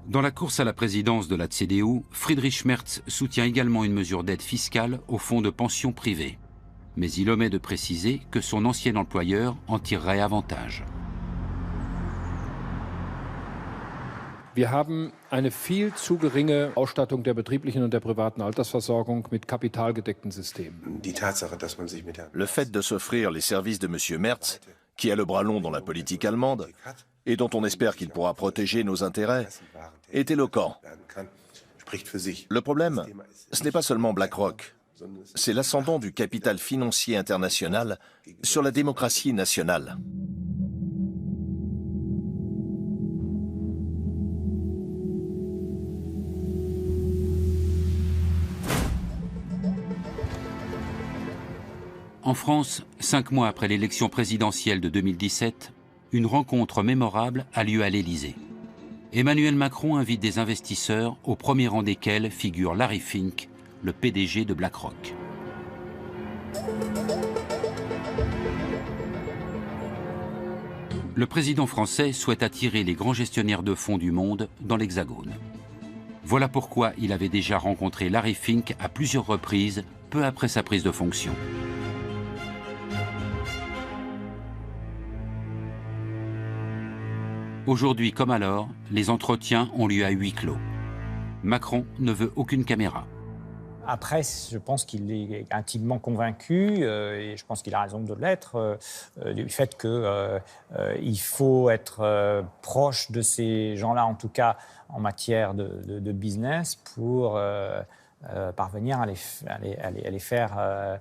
Dans la course à la présidence de la CDU, Friedrich Merz soutient également une mesure d'aide fiscale aux fonds de pension privés. Mais il omet de préciser que son ancien employeur en tirerait avantage. Wir haben eine viel zu geringe Ausstattung der betrieblichen und der privaten Altersversorgung mit kapitalgedeckten Systemen. Le fait de s'offrir les services de M. Merz, qui a le bras long dans la politique allemande, et dont on espère qu'il pourra protéger nos intérêts, est éloquent. Le problème, ce n'est pas seulement BlackRock, c'est l'ascendant du capital financier international sur la démocratie nationale. En France, 5 mois après l'élection présidentielle de 2017, une rencontre mémorable a lieu à l'Élysée. Emmanuel Macron invite des investisseurs, au premier rang desquels figure Larry Fink, le PDG de BlackRock. Le président français souhaite attirer les grands gestionnaires de fonds du monde dans l'Hexagone. Voilà pourquoi il avait déjà rencontré Larry Fink à plusieurs reprises, peu après sa prise de fonction. Aujourd'hui comme alors, les entretiens ont lieu à huis clos. Macron ne veut aucune caméra. Après, je pense qu'il est intimement convaincu, et je pense qu'il a raison de l'être, du fait qu'il faut être proche de ces gens-là, en tout cas en matière de business, pour parvenir à les faire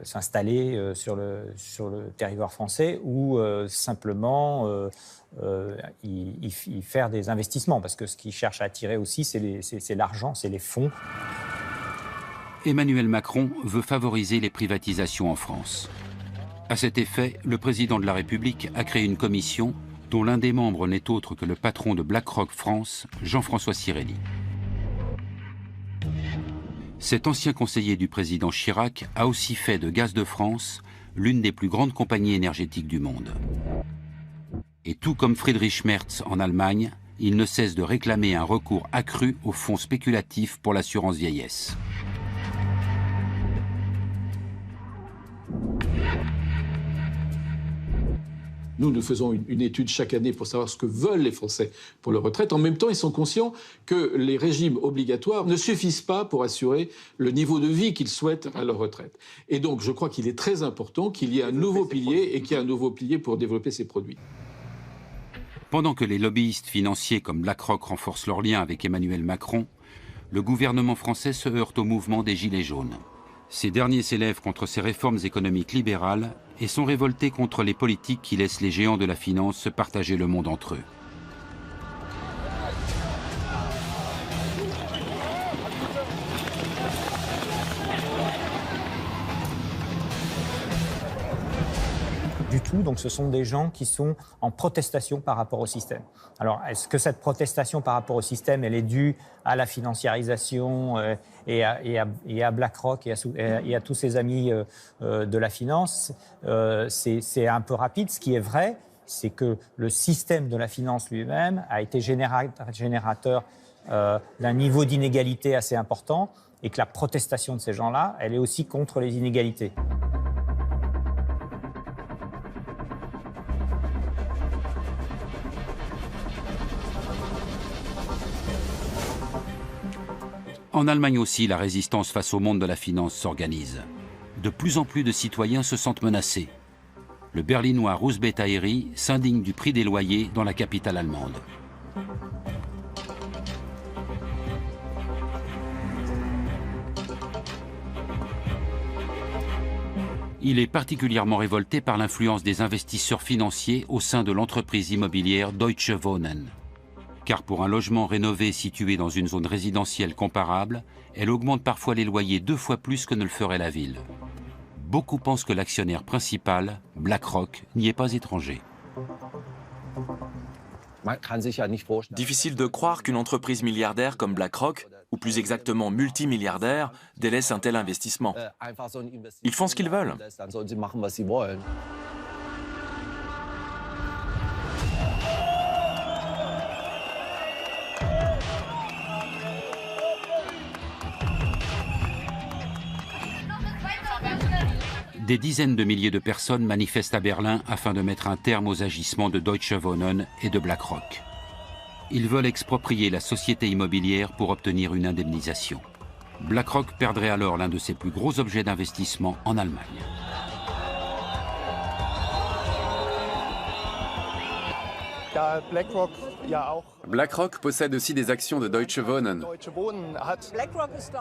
s'installer sur le territoire français ou simplement y faire des investissements. Parce que ce qu'il cherche à attirer aussi, c'est l'argent, c'est les fonds. Emmanuel Macron veut favoriser les privatisations en France. À cet effet, le président de la République a créé une commission dont l'un des membres n'est autre que le patron de BlackRock France, Jean-François Cirelli. Cet ancien conseiller du président Chirac a aussi fait de Gaz de France l'une des plus grandes compagnies énergétiques du monde. Et tout comme Friedrich Merz en Allemagne, il ne cesse de réclamer un recours accru aux fonds spéculatifs pour l'assurance vieillesse. Nous faisons une étude chaque année pour savoir ce que veulent les Français pour leur retraite. En même temps, ils sont conscients que les régimes obligatoires ne suffisent pas pour assurer le niveau de vie qu'ils souhaitent à leur retraite. Et donc, je crois qu'il est très important qu'il y ait un nouveau pilier et qu'il y ait un nouveau pilier pour développer ces produits. Pendant que les lobbyistes financiers comme BlackRock renforcent leurs liens avec Emmanuel Macron, le gouvernement français se heurte au mouvement des Gilets jaunes. Ces derniers s'élèvent contre ces réformes économiques libérales et sont révoltés contre les politiques qui laissent les géants de la finance se partager le monde entre eux. Du tout, donc ce sont des gens qui sont en protestation par rapport au système. Alors, est-ce que cette protestation par rapport au système, elle est due à la financiarisation et à BlackRock et à tous ses amis de la finance? C'est un peu rapide. Ce qui est vrai, c'est que le système de la finance lui-même a été générateur d'un niveau d'inégalité assez important et que la protestation de ces gens-là, elle est aussi contre les inégalités. En Allemagne aussi, la résistance face au monde de la finance s'organise. De plus en plus de citoyens se sentent menacés. Le berlinois Rusbeh Taheri s'indigne du prix des loyers dans la capitale allemande. Il est particulièrement révolté par l'influence des investisseurs financiers au sein de l'entreprise immobilière Deutsche Wohnen. Car pour un logement rénové situé dans une zone résidentielle comparable, elle augmente parfois les loyers 2 fois plus que ne le ferait la ville. Beaucoup pensent que l'actionnaire principal, BlackRock, n'y est pas étranger. Difficile de croire qu'une entreprise milliardaire comme BlackRock, ou plus exactement multimilliardaire, délaisse un tel investissement. Ils font ce qu'ils veulent. Des dizaines de milliers de personnes manifestent à Berlin afin de mettre un terme aux agissements de Deutsche Wohnen et de BlackRock. Ils veulent exproprier la société immobilière pour obtenir une indemnisation. BlackRock perdrait alors l'un de ses plus gros objets d'investissement en Allemagne. BlackRock possède aussi des actions de Deutsche Wohnen.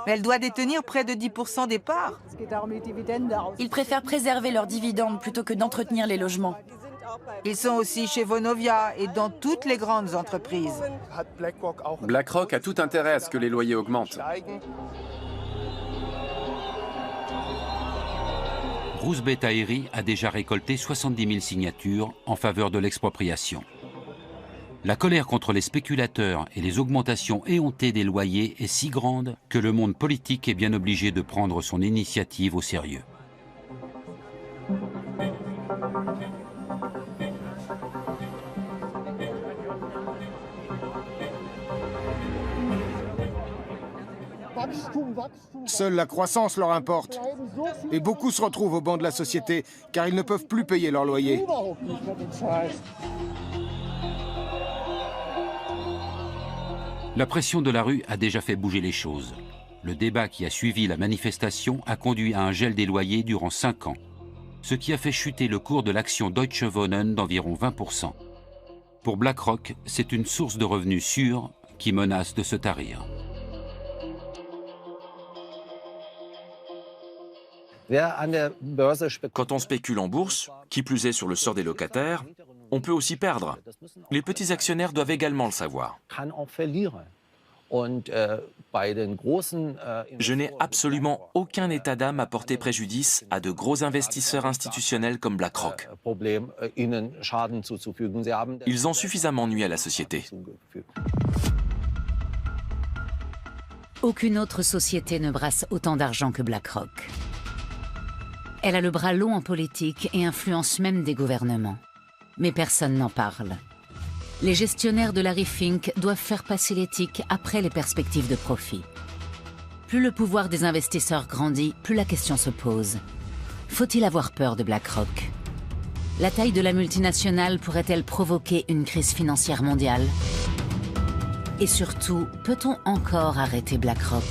Elle doit détenir près de 10% des parts. Ils préfèrent préserver leurs dividendes plutôt que d'entretenir les logements. Ils sont aussi chez Vonovia et dans toutes les grandes entreprises. BlackRock a tout intérêt à ce que les loyers augmentent. Rouzbeh Taheri a déjà récolté 70 000 signatures en faveur de l'expropriation. La colère contre les spéculateurs et les augmentations éhontées des loyers est si grande que le monde politique est bien obligé de prendre son initiative au sérieux. Seule la croissance leur importe. Et beaucoup se retrouvent au banc de la société, car ils ne peuvent plus payer leur loyer. La pression de la rue a déjà fait bouger les choses. Le débat qui a suivi la manifestation a conduit à un gel des loyers durant 5 ans, ce qui a fait chuter le cours de l'action Deutsche Wohnen d'environ 20%. Pour BlackRock, c'est une source de revenus sûre qui menace de se tarir. Quand on spécule en bourse, qui plus est sur le sort des locataires, on peut aussi perdre. Les petits actionnaires doivent également le savoir. Je n'ai absolument aucun état d'âme à porter préjudice à de gros investisseurs institutionnels comme BlackRock. Ils ont suffisamment nui à la société. Aucune autre société ne brasse autant d'argent que BlackRock. Elle a le bras long en politique et influence même des gouvernements. Mais personne n'en parle. Les gestionnaires de Larry Fink doivent faire passer l'éthique après les perspectives de profit. Plus le pouvoir des investisseurs grandit, plus la question se pose. Faut-il avoir peur de BlackRock? La taille de la multinationale pourrait-elle provoquer une crise financière mondiale? Et surtout, peut-on encore arrêter BlackRock?